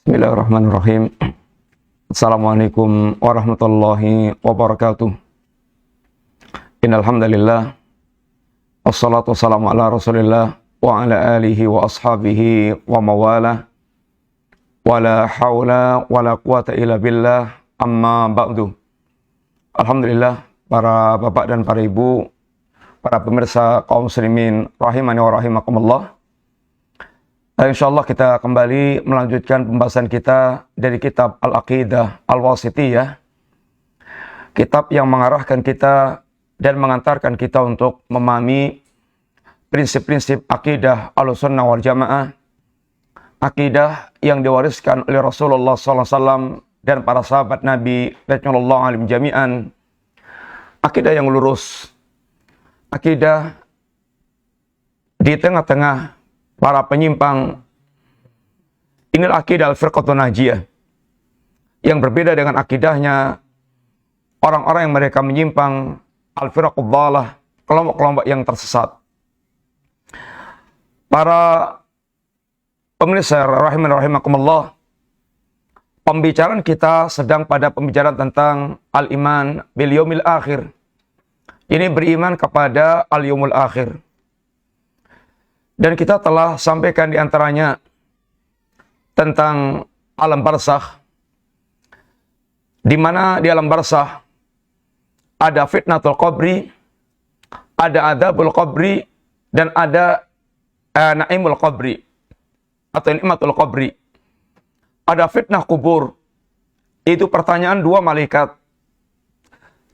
Bismillahirrahmanirrahim. Assalamualaikum warahmatullahi wabarakatuh. Innal hamdalillah wassalatu wassalamu ala Rasulillah wa ala alihi wa ashabihi wa mawalah. Wala haula wala quwata illa billah, amma ba'du. Alhamdulillah, para bapak dan para ibu, para pemirsa kaum muslimin rahimani wa rahimakumullah. InsyaAllah kita kembali melanjutkan pembahasan kita dari kitab Al-Aqidah Al-Wasithiyah, kitab yang mengarahkan kita dan mengantarkan kita untuk memahami prinsip-prinsip akidah Ahlussunnah wal Jamaah, akidah yang diwariskan oleh Rasulullah SAW dan para sahabat Nabi radhiyallahu anhum jami'an, akidah yang lurus, akidah di tengah-tengah para penyimpang. Inilah akidah al-firqatun najiyah, yang berbeda dengan akidahnya orang-orang yang mereka menyimpang, al-firqatul dhalah, kelompok-kelompok yang tersesat. Para pemirsa rahimakumullah, pembicaraan kita sedang pada pembicaraan tentang al-iman bil yaumil akhir. Ini beriman kepada al-yaumul akhir. Dan kita telah sampaikan di antaranya tentang alam barzakh, di mana di alam barzakh ada fitnatul qabri, ada adzabul qabri, dan ada naimul qabri atau nikmatul qabri. Ada fitnah kubur, itu pertanyaan dua malaikat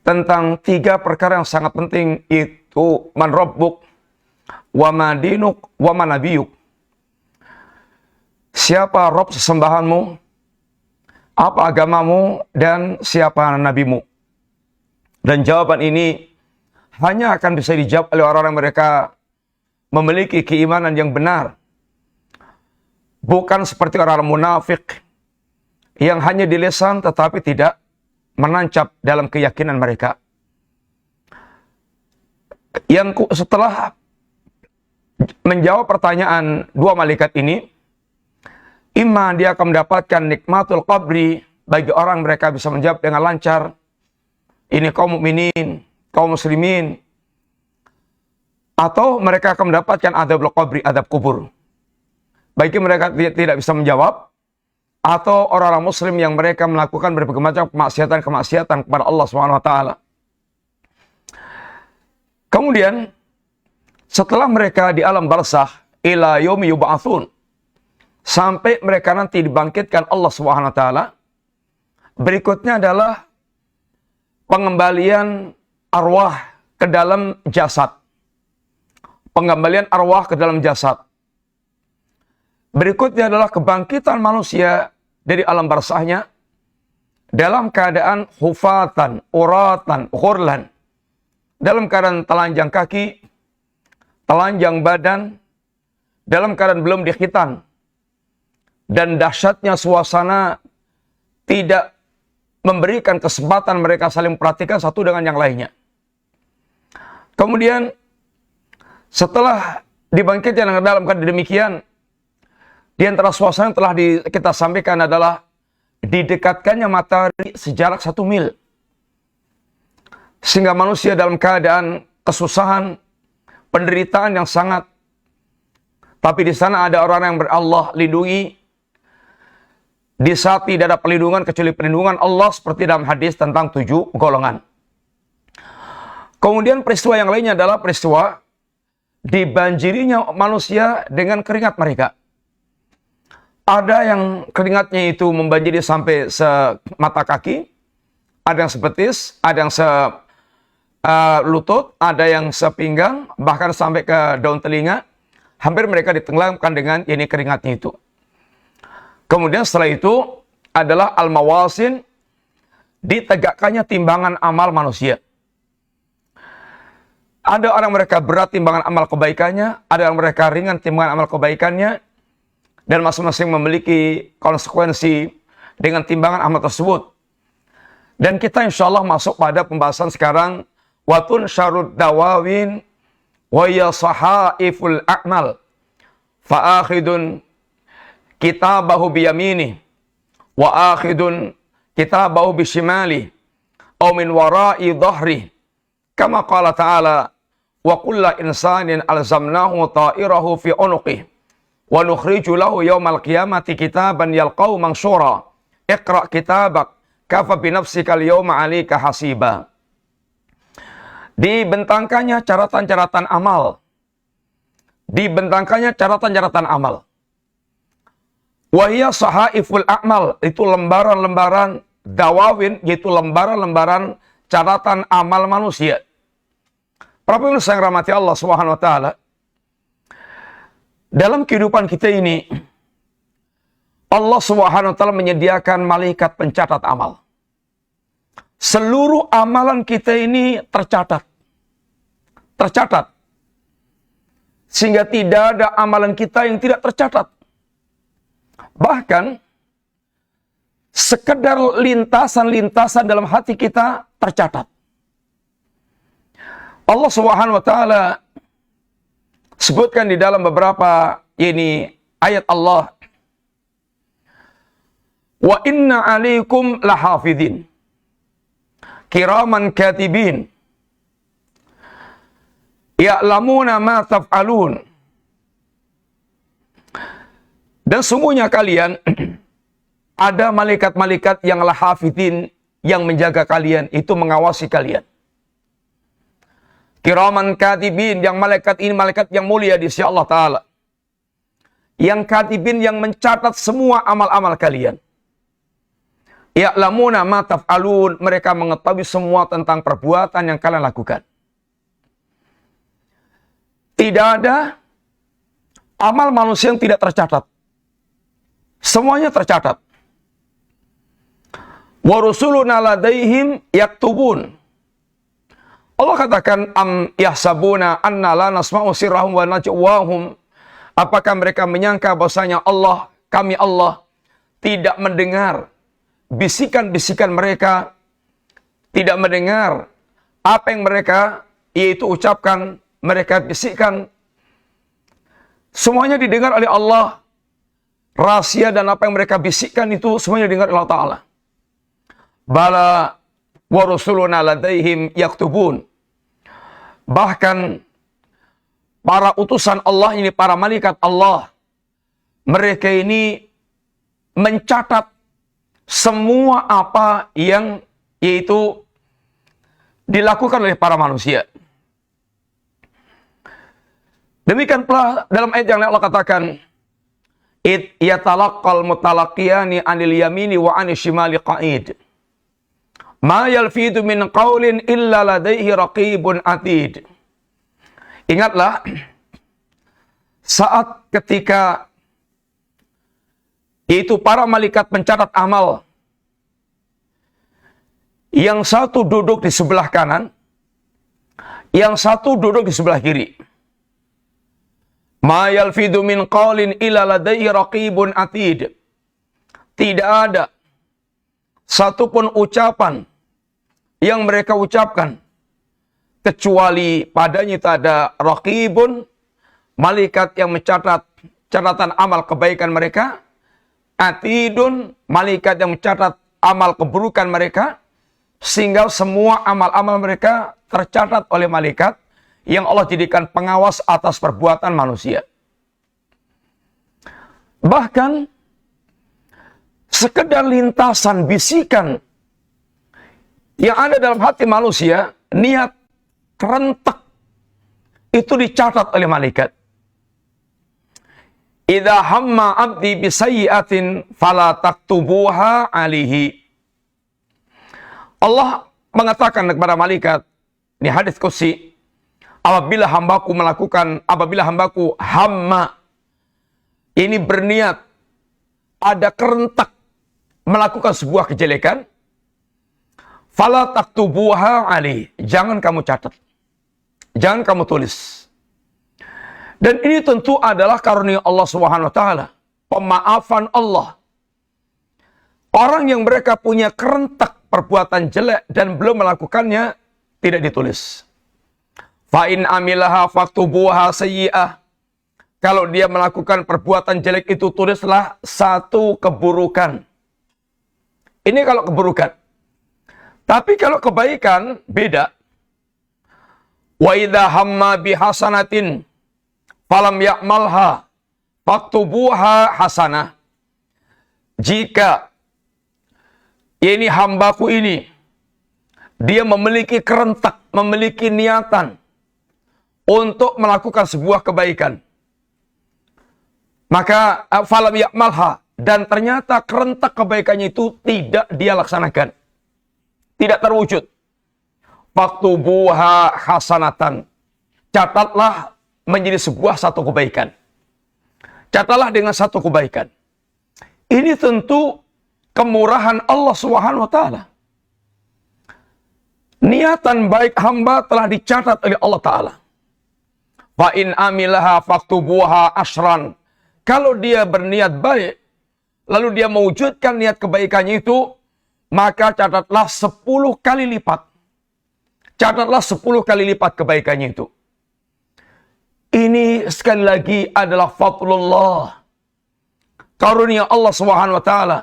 tentang tiga perkara yang sangat penting, itu man rabbuk, wa ma dinuk, wa ma nabiyuk. Siapa Rob sesembahanmu, apa agamamu, dan siapa nabimu. Dan jawaban ini hanya akan bisa dijawab oleh orang-orang mereka memiliki keimanan yang benar, bukan seperti orang-orang munafik yang hanya di lisan tetapi tidak menancap dalam keyakinan mereka. Yang setelah menjawab pertanyaan dua malaikat ini, imma dia akan mendapatkan nikmatul qabri, bagi orang mereka bisa menjawab dengan lancar, ini kaum mukminin, kaum muslimin, atau mereka akan mendapatkan adzabul qabri, adab kubur, bagi mereka tidak bisa menjawab, atau orang-orang muslim yang mereka melakukan berbagai macam kemaksiatan kepada Allah SWT. Kemudian setelah mereka di alam barzakh ila yaumi yub'atsun, sampai mereka nanti dibangkitkan Allah SWT, berikutnya adalah pengembalian arwah ke dalam jasad. Pengembalian arwah ke dalam jasad. Berikutnya adalah kebangkitan manusia dari alam barzakhnya dalam keadaan hufatan, uratan, ghurlan, dalam keadaan telanjang kaki, telanjang badan, dalam keadaan belum dikhitan, dan dahsyatnya suasana tidak memberikan kesempatan mereka saling memperhatikan satu dengan yang lainnya. Kemudian setelah dibangkitkan dalam keadaan demikian, di antara suasana yang telah kita sampaikan adalah didekatkannya matahari sejarak 1 mil, sehingga manusia dalam keadaan kesusahan, penderitaan yang sangat. Tapi di sana ada orang yang Allah lindungi. Di saat tidak ada perlindungan kecuali perlindungan Allah, seperti dalam hadis tentang 7 golongan. Kemudian peristiwa yang lainnya adalah peristiwa dibanjirinya manusia dengan keringat mereka. Ada yang keringatnya itu membanjiri sampai semata kaki, ada yang sebetis, ada yang lutut, ada yang sepinggang, bahkan sampai ke daun telinga. Hampir mereka ditenggelamkan dengan ini keringatnya itu. Kemudian setelah itu adalah al-mawasin, ditegakkannya timbangan amal manusia. Ada orang mereka berat timbangan amal kebaikannya, ada orang mereka ringan timbangan amal kebaikannya, dan masing-masing memiliki konsekuensi dengan timbangan amal tersebut. Dan kita insya Allah masuk pada pembahasan sekarang, watun syarud dawawin wa ya sahaiful a'mal fa'akhidun kitabahu biyamini wa akhidun kitabahu bishimali aw min wara'i dhahri kama qala ta'ala wa kullu insanin alzamnahu ta'irahu fi unuqih wa nukhriju lahu yawmal qiyamati kitaban yalqahu manshura iqra kitabak kafa bi nafsika al-yawma 'alaika hasiba. Dibentangkannya catatan-catatan amal. Dibentangkannya catatan-catatan amal. Wahia sahaiful a'mal, itu lembaran-lembaran dawawin, yaitu lembaran-lembaran catatan amal manusia. Para pemirsa yang rahmati Allah Subhanahu wa taala, dalam kehidupan kita ini Allah Subhanahu wa taala menyediakan malaikat pencatat amal. Seluruh amalan kita ini tercatat. Tercatat. Sehingga tidak ada amalan kita yang tidak tercatat. Bahkan sekedar lintasan-lintasan dalam hati kita tercatat. Allah Subhanahu wa taala sebutkan di dalam beberapa ayat Allah, wa inna 'alaikum lahafidhin kiraman katibin ya'lamuna ma taf'alun. Dan sungguhnya kalian ada malaikat-malaikat yang lahafidhin, yang menjaga kalian, itu mengawasi kalian. Kiraman katibin, yang malaikat ini malaikat yang mulia di sisi Allah Ta'ala. Yang katibin yang mencatat semua amal-amal kalian. Ya'lamuna ma taf'alun, mereka mengetahui semua tentang perbuatan yang kalian lakukan. Tidak ada amal manusia yang tidak tercatat. Semuanya tercatat. Wa rusuluna ladaihim yaktubun. Allah katakan, am yahsabuna anna la nasma'u sirrahum wa najwahum. Apakah mereka menyangka bahwasanya kami Allah tidak mendengar bisikan-bisikan mereka, tidak mendengar apa yang mereka yaitu ucapkan, mereka bisikkan. Semuanya didengar oleh Allah. Rahasia dan apa yang mereka bisikkan itu semuanya didengar oleh Allah Ta'ala. Bala wa rusuluna ladaihim yaktubun. Bahkan para utusan Allah ini, para malaikat Allah, mereka ini mencatat semua apa yang yaitu dilakukan oleh para manusia. Demikian pula dalam ayat yang Allah katakan, id yatalaqqal mutalaqiyani anil yamini wa anil shimali qa'id. Ma yalfidu min qawlin illa ladaihi raqibun atid. Ingatlah saat ketika itu para malaikat pencatat amal, yang satu duduk di sebelah kanan, yang satu duduk di sebelah kiri. Ma yalfidu min qawlin illa ladaihi raqibun atid. Tidak ada satupun ucapan yang mereka ucapkan kecuali padanya itu ada raqibun, malaikat yang mencatat catatan amal kebaikan mereka, atidun, malaikat yang mencatat amal keburukan mereka, sehingga semua amal-amal mereka tercatat oleh malaikat yang Allah jadikan pengawas atas perbuatan manusia. Bahkan sekedar lintasan bisikan yang ada dalam hati manusia, niat kerentak, itu dicatat oleh malaikat. Idza hamma abdi bisayyi'atin fala taktubuha alihi. Allah mengatakan kepada malaikat di hadis qudsi, apabila hambaku hamma, ini berniat, ada kerentak melakukan sebuah kejelekan, fala taktubuha ali, jangan kamu catat, jangan kamu tulis. Dan ini tentu adalah karunia Allah Subhanahu wa taala, pemaafan Allah. Orang yang mereka punya kerentak perbuatan jelek dan belum melakukannya, tidak ditulis. Fa in amilaha faktubuha sayyi'ah. Kalau dia melakukan perbuatan jelek itu, tulislah satu keburukan. Ini kalau keburukan. Tapi kalau kebaikan, beda. Wa idza hamma bihasanatin falam ya'malha faktubuha hasanah. Jika ini hambaku ini, dia memiliki kerentak, memiliki niatan untuk melakukan sebuah kebaikan. Maka falam ya'malha, dan ternyata kerentak kebaikannya itu tidak dia laksanakan. Tidak terwujud. Faktubuha hasanatan. Catatlah menjadi sebuah satu kebaikan. Catatlah dengan satu kebaikan. Ini tentu kemurahan Allah Subhanahu wa taala. Niatan baik hamba telah dicatat oleh Allah taala. Fa in amilaha faktubuha asran. Kalau dia berniat baik, lalu dia mewujudkan niat kebaikannya itu, maka catatlah 10 kali lipat. Catatlah 10 kali lipat kebaikannya itu. Ini sekali lagi adalah fadlullah. Karunia Allah Subhanahu wa taala.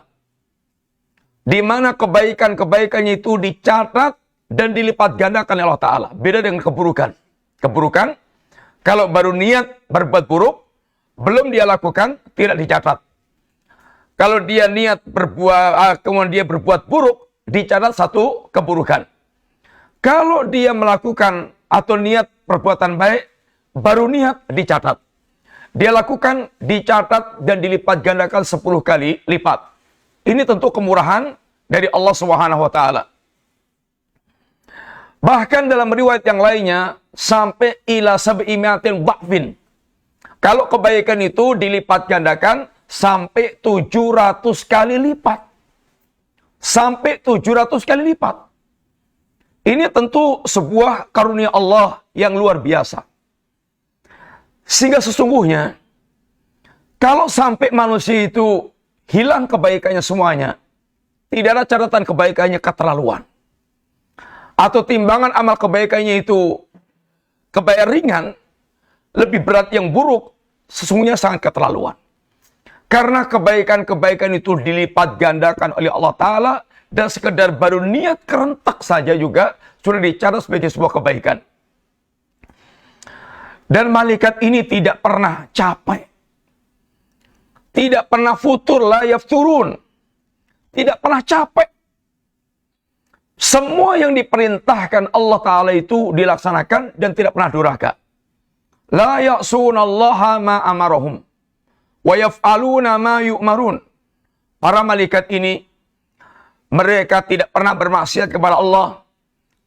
Di mana kebaikan-kebaikannya itu dicatat dan dilipat gandakan oleh Allah taala. Beda dengan keburukan. Keburukan, kalau baru niat berbuat buruk, belum dia lakukan, tidak dicatat. Kalau dia niat kemudian dia berbuat buruk, dicatat satu keburukan. Kalau dia melakukan atau niat perbuatan baik, baru niat dicatat. Dia lakukan, dicatat dan dilipat gandakan 10 kali lipat. Ini tentu kemurahan dari Allah Subhanahu wa taala. Bahkan dalam riwayat yang lainnya sampai ila sab'imiatin dha'fin. Kalau kebaikan itu dilipat gandakan sampai 700 kali lipat. Sampai 700 kali lipat. Ini tentu sebuah karunia Allah yang luar biasa. Sehingga sesungguhnya, kalau sampai manusia itu hilang kebaikannya semuanya, tidak ada catatan kebaikannya keterlaluan. Atau timbangan amal kebaikannya itu kebaikan ringan, lebih berat yang buruk, sesungguhnya sangat keterlaluan. Karena kebaikan-kebaikan itu dilipat gandakan oleh Allah Ta'ala, dan sekedar baru niat kerentak saja juga sudah dicatat sebagai sebuah kebaikan. Dan malaikat ini tidak pernah capek. Tidak pernah futur, la yafturun. Tidak pernah capek. Semua yang diperintahkan Allah Ta'ala itu dilaksanakan dan tidak pernah durhaka. La ya'sunallaha ma amarahum. Wa yaf'aluna ma yu'marun. Para malaikat ini, mereka tidak pernah bermaksiat kepada Allah.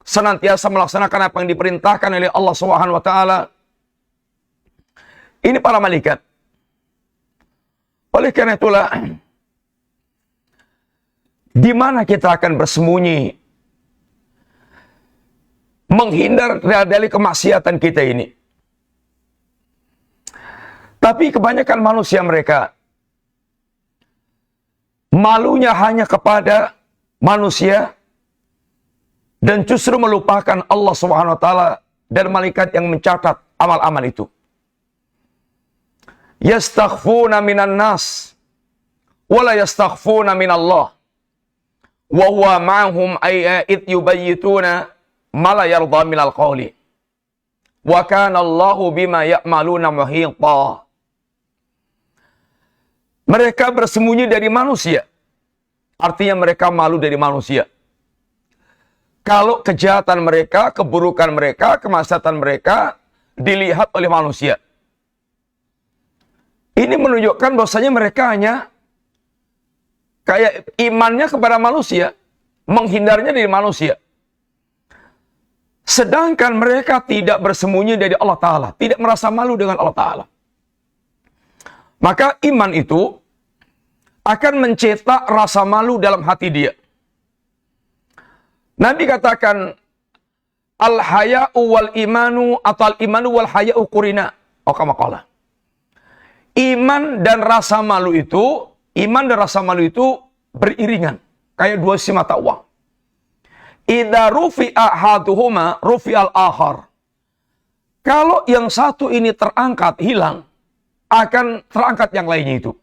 Senantiasa melaksanakan apa yang diperintahkan oleh Allah Subhanahu wa taala. Ini para malaikat. Oleh karena itulah, di mana kita akan bersembunyi, menghindar dari kemaksiatan kita ini. Tapi kebanyakan manusia mereka malunya hanya kepada manusia dan justru melupakan Allah Subhanahu wa taala dan malaikat yang mencatat amal-amal itu. Yastakhfuna minan nas wala yastakhfuna minallah wa huwa ma'hum id yubayyituna ma la yarda minal qawli wa kana Allahu bima ya'maluna muhita. Mereka bersembunyi dari manusia. Artinya mereka malu dari manusia. Kalau kejahatan mereka, keburukan mereka, kemaksiatan mereka dilihat oleh manusia. Ini menunjukkan bahwasanya mereka hanya kayak imannya kepada manusia, menghindarnya dari manusia. Sedangkan mereka tidak bersembunyi dari Allah Ta'ala, tidak merasa malu dengan Allah Ta'ala. Maka iman itu akan mencetak rasa malu dalam hati dia. Nabi katakan, al-haya'u wal imanu atau al-imanu wal haya'u qurina. Kama qala. Iman dan rasa malu itu beriringan. Kayak dua sisi mata uang. Idza rufi'a ahaduhuma rufi'al akhar. Kalau yang satu ini terangkat, hilang, akan terangkat yang lainnya itu.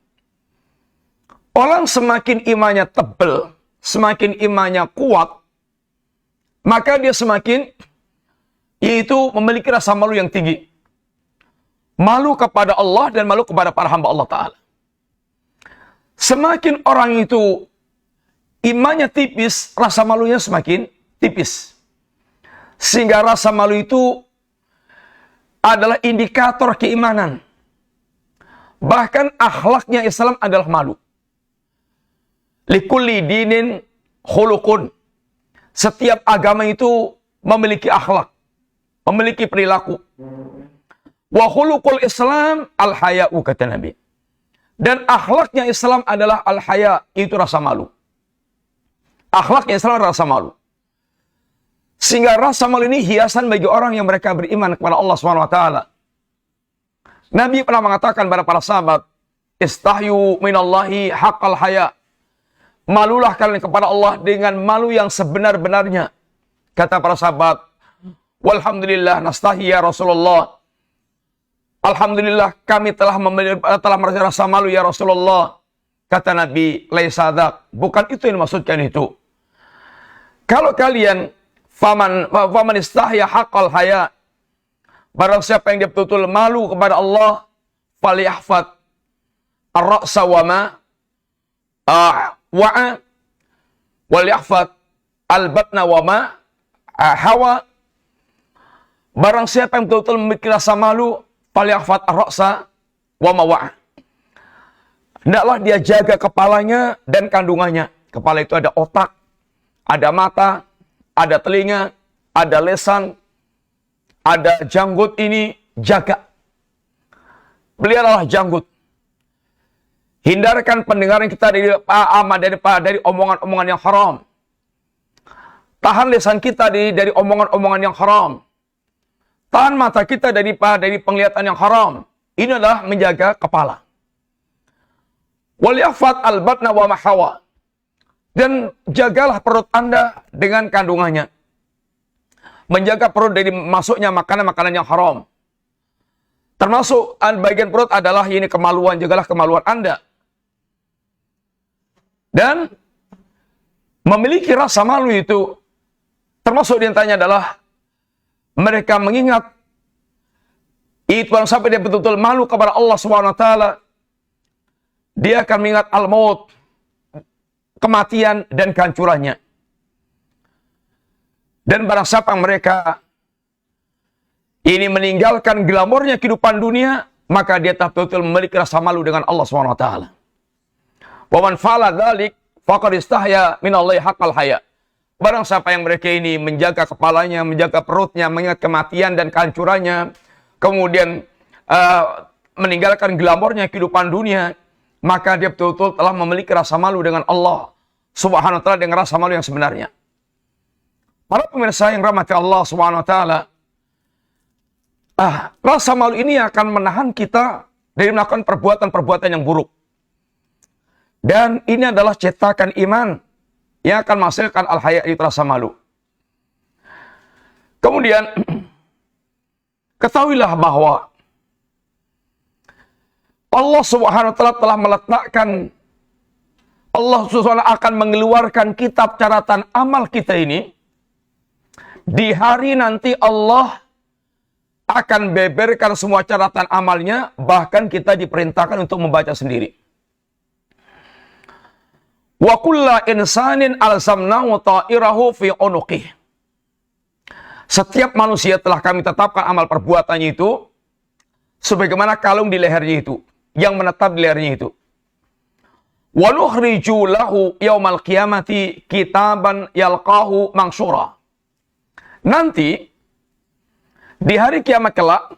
Orang semakin imannya tebal, semakin imannya kuat, maka dia semakin yaitu memiliki rasa malu yang tinggi. Malu kepada Allah dan malu kepada para hamba Allah Ta'ala. Semakin orang itu imannya tipis, rasa malunya semakin tipis. Sehingga rasa malu itu adalah indikator keimanan. Bahkan akhlaknya Islam adalah malu. Likulli dinin khuluqun. Setiap agama itu memiliki akhlak, memiliki perilaku. Wa khuluqul Islam al-haya'u, kata Nabi. Dan akhlaknya Islam adalah al-haya, itu rasa malu. Akhlaknya Islam adalah rasa malu. Sehingga rasa malu ini hiasan bagi orang yang mereka beriman kepada Allah SWT. Nabi pernah mengatakan kepada para sahabat, istahyu minallahi haqqal haya. Malulah kalian kepada Allah dengan malu yang sebenar-benarnya. Kata para sahabat, walhamdulillah nastahi ya Rasulullah. Alhamdulillah kami telah merasa rasa malu ya Rasulullah. Kata Nabi, laisa dzak, bukan itu yang dimaksudkan itu. Kalau kalian faman istahya haqqal haya, barang siapa yang dia betul-betul malu kepada Allah, falyahfad ar-ra'sa wa ma wa'a walyahfad al-batna wa ma hawa. Barang siapa yang betul-betul memiliki rasa malu, falyahfad ar-ra'sa wa ma wa'a. Hendaklah dia jaga kepalanya dan kandungannya. Kepala itu ada otak, ada mata, ada telinga, ada lesan, ada janggut, ini jaga. Peliharalah janggut. Hindarkan pendengaran kita dari omongan-omongan yang haram. Tahan lisan kita dari omongan-omongan yang haram. Tahan mata kita dari penglihatan yang haram. Ini adalah menjaga kepala. Waliyafat al-batna wa mahawa. Dan jagalah perut Anda dengan kandungannya. Menjaga perut dari masuknya makanan-makanan yang haram. Termasuk bagian perut adalah ini kemaluan. Jagalah kemaluan Anda. Dan memiliki rasa malu itu, termasuk diantaranya adalah mereka mengingat itu sampai dia betul-betul malu kepada Allah SWT. Dia akan mengingat al-maut, kematian dan kehancurannya. Dan barang siapa mereka ini meninggalkan glamornya kehidupan dunia, maka dia tak betul-betul memiliki rasa malu dengan Allah SWT. Wa man fa'ala dzalik faqad istahya minallahi haqqal haya. Barang siapa yang mereka ini menjaga kepalanya, menjaga perutnya, mengingat kematian dan kehancurannya, kemudian meninggalkan glamornya kehidupan dunia, maka dia betul-betul telah memiliki rasa malu dengan Allah Subhanahu wa ta'ala, dengan rasa malu yang sebenarnya. Para pemirsa yang rahmati Allah Subhanahu wa ta'ala, rasa malu ini akan menahan kita dari melakukan perbuatan-perbuatan yang buruk. Dan ini adalah cetakan iman yang akan menghasilkan al-haya, itu rasa malu. Kemudian ketahuilah bahwa Allah Subhanahu wa ta'ala telah meletakkan, Allah Subhanahu akan mengeluarkan kitab catatan amal kita ini. Di hari nanti Allah akan beberkan semua catatan amalnya, bahkan kita diperintahkan untuk membaca sendiri. Wa kulla insanin alzamnahu ta'irahu fi unuqih. Setiap manusia telah kami tetapkan amal perbuatannya itu sebagaimana kalung di lehernya itu, yang menetap di lehernya itu. Wa nukhriju lahu yaumal qiyamati kitaban yalqahu mansyura. Nanti di hari kiamat kelak,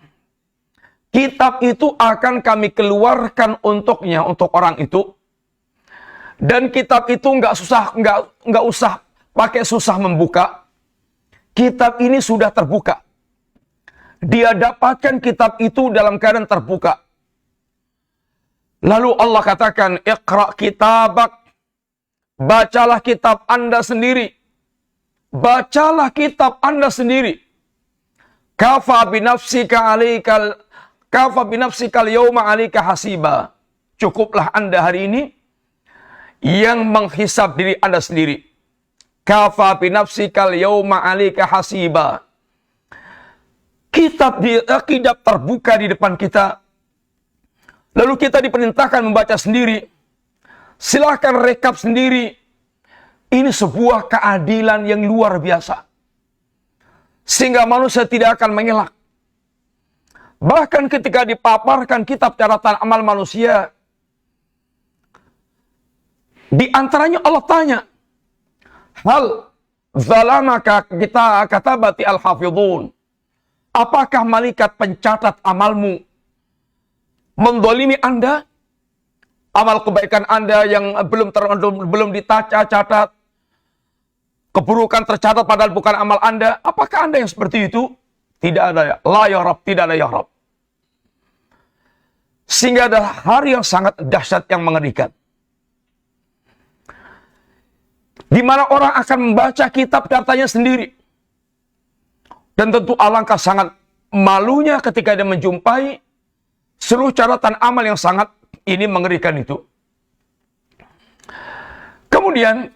kitab itu akan kami keluarkan untuknya, untuk orang itu. Dan kitab itu nggak usah pakai susah membuka. Kitab ini sudah terbuka. Dia dapatkan kitab itu dalam keadaan terbuka. Lalu Allah katakan, Iqra kitabak. Bacalah kitab Anda sendiri. Bacalah kitab Anda sendiri. Kafa binafsika yawma alika hasiba. Cukuplah Anda hari ini yang menghisab diri Anda sendiri. Kafa bi nafsikal yauma 'alaika hasiba. Kitab terbuka di depan kita. Lalu kita diperintahkan membaca sendiri. Silahkan rekap sendiri. Ini sebuah keadilan yang luar biasa. Sehingga manusia tidak akan mengelak. Bahkan ketika dipaparkan kitab catatan amal manusia, di antaranya Allah tanya, hal zalamaka kita katabati al-hafidhun. Apakah malaikat pencatat amalmu mendolimi Anda? Amal kebaikan Anda yang belum catat, keburukan tercatat padahal bukan amal Anda. Apakah Anda yang seperti itu? Tidak ada ya. La ya Rabb, tidak ada ya Rabb. Sehingga ada hari yang sangat dahsyat yang mengerikan. Di mana orang akan membaca kitab catatannya sendiri. Dan tentu alangkah sangat malunya ketika dia menjumpai seluruh catatan amal yang sangat ini mengerikan itu. Kemudian,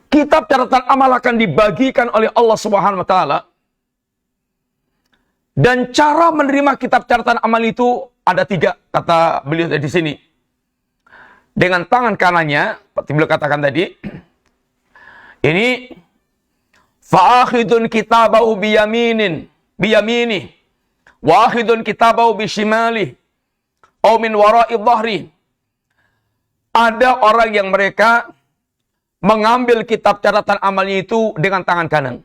kitab catatan amal akan dibagikan oleh Allah Subhanahu wa taala. Dan cara menerima kitab catatan amal itu ada 3, kata beliau di sini. Dengan tangan kanannya, seperti beliau katakan tadi, ini fa'akhidun kitabahu biyamini wa akhidun kitabahu bishimali au min wara'i dhahri. Ada orang yang mereka mengambil kitab catatan amalnya itu dengan tangan kanan.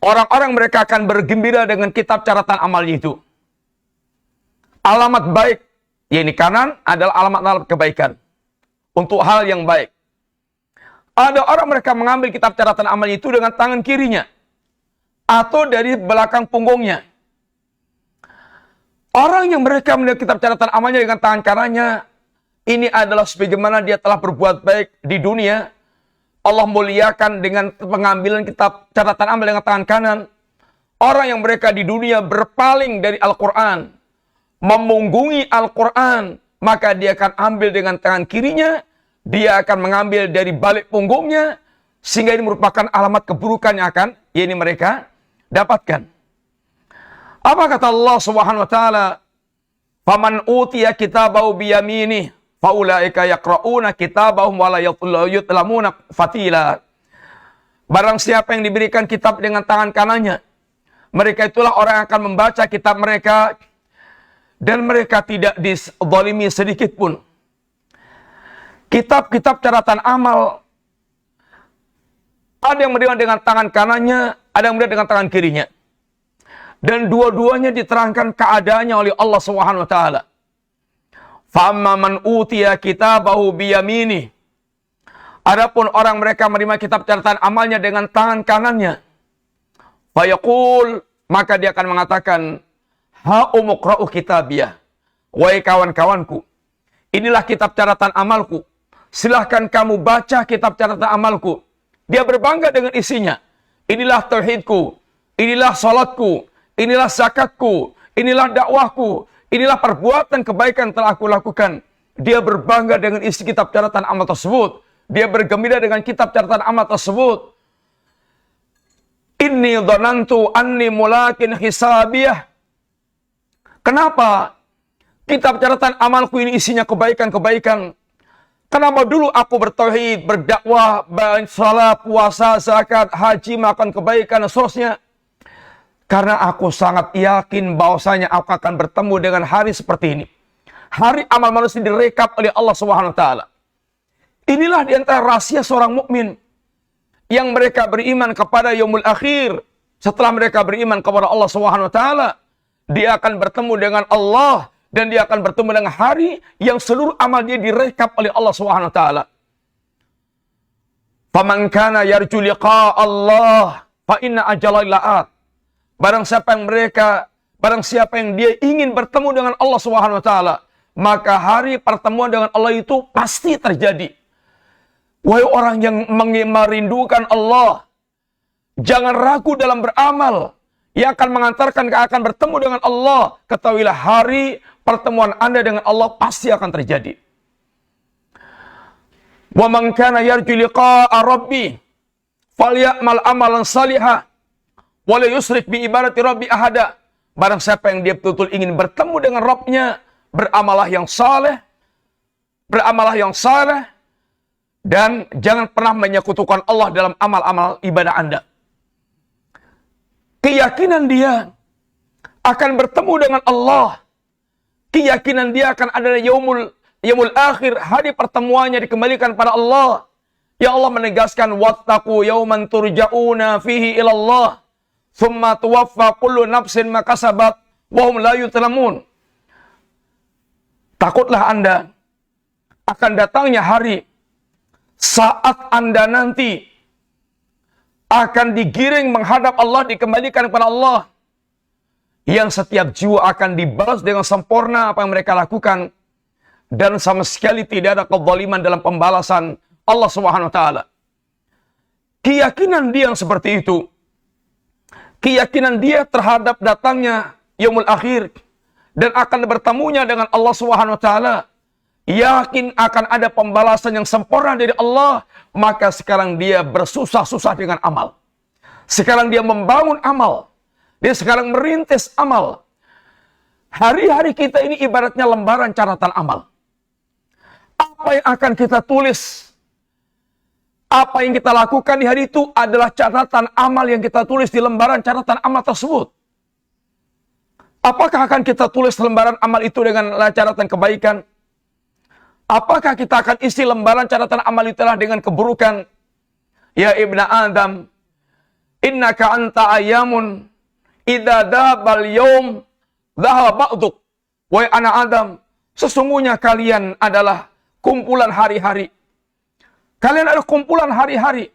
Orang-orang mereka akan bergembira dengan kitab catatan amalnya itu. Alamat baik, yakni kanan adalah alamat kebaikan. Untuk hal yang baik. Ada orang mereka mengambil kitab catatan amalnya itu dengan tangan kirinya. Atau dari belakang punggungnya. Orang yang mereka melihat kitab catatan amalnya dengan tangan kanannya, ini adalah sebagaimana dia telah berbuat baik di dunia. Allah muliakan dengan pengambilan kitab catatan amal dengan tangan kanan. Orang yang mereka di dunia berpaling dari Al-Quran, memunggungi Al-Quran, maka dia akan ambil dengan tangan kirinya. Dia akan mengambil dari balik punggungnya, sehingga ini merupakan alamat keburukan yang akan ini mereka dapatkan. Apa kata Allah Subhanahu wa taala? Faman utiya kitabahu biyaminih faulaika yaqra'una kitabahum wa la yutlamuna fatila. Barang siapa yang diberikan kitab dengan tangan kanannya, mereka itulah orang yang akan membaca kitab mereka dan mereka tidak dizalimi sedikit pun. Kitab-kitab catatan amal, ada yang menerima dengan tangan kanannya, ada yang menerima dengan tangan kirinya. Dan dua-duanya diterangkan keadaannya oleh Allah Subhanahu wa taala. Famma man utiya kitabahu biyamini. Adapun orang mereka menerima kitab catatan amalnya dengan tangan kanannya. Fayaqul, maka dia akan mengatakan, ha umqra'u kitabiyah. Wahai kawan-kawanku, inilah kitab catatan amalku. Silahkan kamu baca kitab catatan amalku. Dia berbangga dengan isinya. Inilah tauhidku, inilah salatku, inilah zakatku, inilah dakwahku, inilah perbuatan kebaikan telah aku lakukan. Dia berbangga dengan isi kitab catatan amal tersebut. Dia bergembira dengan kitab catatan amal tersebut. Inni dhanantu anni mulakin hisabiyah. Kenapa? Kitab catatan amalku ini isinya kebaikan-kebaikan. Kenapa dulu aku bertauhid, berdakwah, salat, puasa, zakat, haji, makan kebaikan, dan seterusnya. Karena aku sangat yakin bahwasanya aku akan bertemu dengan hari seperti ini. Hari amal manusia direkap oleh Allah Subhanahu wa taala. Inilah di antara rahasia seorang mukmin yang mereka beriman kepada yaumul akhir. Setelah mereka beriman kepada Allah Subhanahu wa taala, dia akan bertemu dengan Allah dan dia akan bertemu dengan hari yang seluruh amal dia direkap oleh Allah Subhanahu wa taala. Faman kana yarju liqa Allah fa inna ajala la'at. Barang siapa yang dia ingin bertemu dengan Allah Subhanahu wa taala, maka hari pertemuan dengan Allah itu pasti terjadi. Wahai orang yang merindukan Allah, jangan ragu dalam beramal yang akan mengantarkan akan bertemu dengan Allah. Ketahuilah hari pertemuan Anda dengan Allah pasti akan terjadi. Wa man kana yarju liqa'a rabbi falyamal amalan salihah wa la yusyrik bi ibadati rabbi ahada. Barang siapa yang dia betul-betul ingin bertemu dengan Rabbnya, beramalah yang saleh, dan jangan pernah menyekutukan Allah dalam amal-amal ibadah Anda. Keyakinan dia akan bertemu dengan Allah, keyakinan dia akan ada yaumul akhir, hari pertemuannya dikembalikan pada Allah. Ya Allah menegaskan, wattaqu yauman turja'una fihi ilallah thumma tuwaffa kullu nafsin ma kasabat wa hum la yuzlamun. Takutlah Anda akan datangnya hari saat Anda nanti akan digiring menghadap Allah, dikembalikan kepada Allah, yang setiap jiwa akan dibalas dengan sempurna apa yang mereka lakukan, dan sama sekali tidak ada kezaliman dalam pembalasan Allah Subhanahu wa taala. Keyakinan dia yang seperti itu, keyakinan dia terhadap datangnya yaumul akhir dan akan bertemunya dengan Allah Subhanahu wa taala, yakin akan ada pembalasan yang sempurna dari Allah, maka sekarang dia bersusah-susah dengan amal. Sekarang dia membangun amal. Dia sekarang merintis amal. Hari-hari kita ini ibaratnya lembaran catatan amal. Apa yang akan kita tulis, apa yang kita lakukan di hari itu adalah catatan amal yang kita tulis di lembaran catatan amal tersebut. Apakah akan kita tulis lembaran amal itu dengan catatan kebaikan? Apakah kita akan isi lembaran catatan amal itulah dengan keburukan? Ya ibna Adam, innaka anta ayamun idza dabal yaum dhahaba ba'duk. Wahai anak Adam, sesungguhnya kalian adalah kumpulan hari-hari. Kalian adalah kumpulan hari-hari.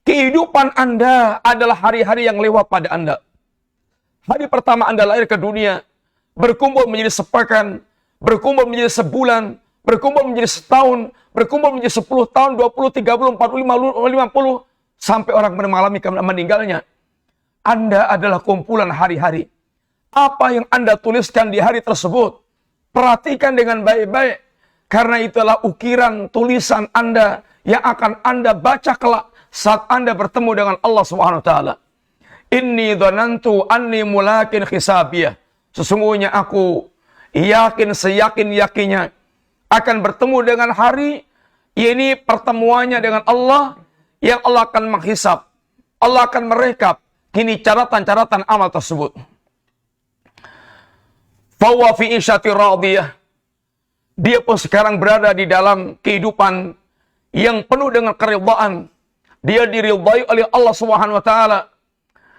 Kehidupan Anda adalah hari-hari yang lewat pada Anda. Hari pertama Anda lahir ke dunia, berkumpul menjadi sepekan, berkumpul menjadi sebulan, berkumpul menjadi setahun, berkumpul menjadi 10 tahun, 20, 30, 40, 50, sampai orang mengalami meninggalnya. Anda adalah kumpulan hari-hari. Apa yang Anda tuliskan di hari tersebut, perhatikan dengan baik-baik. Karena itulah ukiran tulisan Anda yang akan Anda baca kelak saat Anda bertemu dengan Allah Subhanahu wa taala. Inni dhanantu anni mulakin hisabiyah. Sesungguhnya aku yakin seyakin-yakinnya akan bertemu dengan hari ini, pertemuannya dengan Allah, yang Allah akan menghisab, Allah akan merekap kini catatan-catatan amal tersebut. Fawa fi isyati radiyah. Dia pun sekarang berada di dalam kehidupan yang penuh dengan keridhaan. Dia diridhai oleh Allah Subhanahu wa taala.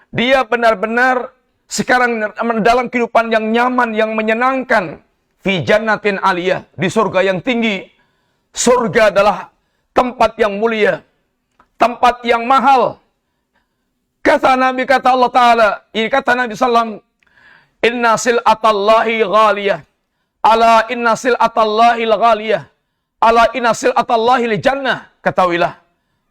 Dia benar-benar sekarang dalam kehidupan yang nyaman, yang menyenangkan. Fi jannatin aliyah, di surga yang tinggi. Surga adalah tempat yang mulia, tempat yang mahal. Kata Nabi, kata Allah Ta'ala, ini kata Nabi SAW, inna sil'atallahi ghaliyah, ala inna sil'atallahi ghaliyah, ala inna sil'atallahi jannah. Ketahuilah,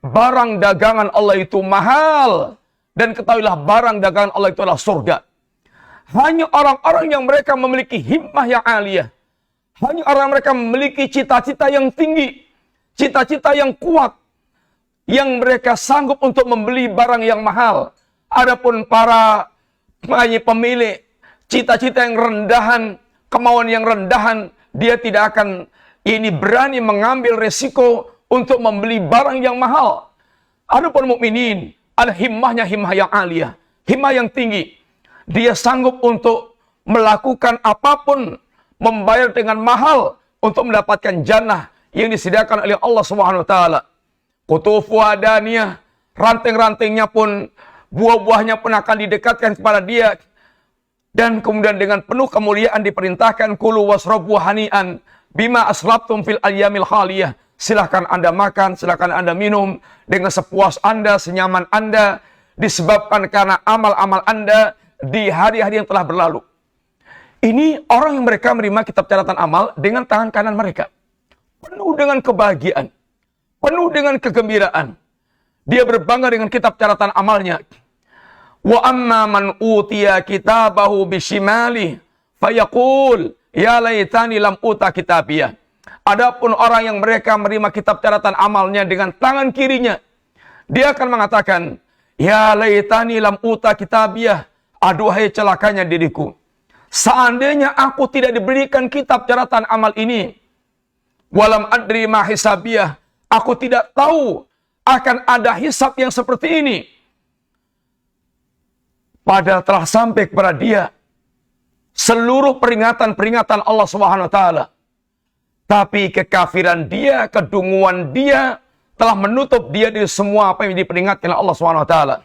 barang dagangan Allah itu mahal, dan ketahuilah barang dagangan Allah itu adalah surga. Hanya orang-orang yang mereka memiliki himmah yang aliyah, hanya orang mereka memiliki cita-cita yang tinggi, cita-cita yang kuat, yang mereka sanggup untuk membeli barang yang mahal. Adapun para pemilik cita-cita yang rendahan, kemauan yang rendahan, dia tidak akan berani mengambil resiko untuk membeli barang yang mahal. Adapun mukminin, ada himmahnya himmah yang aliyah, himmah yang tinggi. Dia sanggup untuk melakukan apapun, membayar dengan mahal untuk mendapatkan jannah yang disediakan oleh Allah Subhanahu wa taala. Qutufu adaniyah, ranting-rantingnya pun, buah-buahnya pun akan didekatkan kepada dia. Dan kemudian dengan penuh kemuliaan diperintahkan, kulu wasrabu hani'an bima aslabtum fil ayyamil khaliyah. Silahkan Anda makan, silahkan Anda minum dengan sepuas Anda, senyaman Anda, disebabkan karena amal-amal Anda di hari-hari yang telah berlalu. Ini orang yang mereka menerima kitab catatan amal dengan tangan kanan mereka, penuh dengan kebahagiaan, penuh dengan kegembiraan. Dia berbangga dengan kitab catatan amalnya. Wa amma man utiya kitabahu bishimali fayaqul ya laitani lam uta kitabiyah. Adapun orang yang mereka menerima kitab catatan amalnya dengan tangan kirinya, dia akan mengatakan, ya laitani lam uta kitabiyah, aduhai celakanya diriku. Seandainya aku tidak diberikan kitab catatan amal ini, walam adri ma hisabiyah, aku tidak tahu akan ada hisab yang seperti ini. Padahal telah sampai kepada dia seluruh peringatan-peringatan Allah Subhanahu wa taala. Tapi kekafiran dia, kedunguan dia telah menutup dia dari semua apa yang diperingatkan oleh Allah Subhanahu wa taala.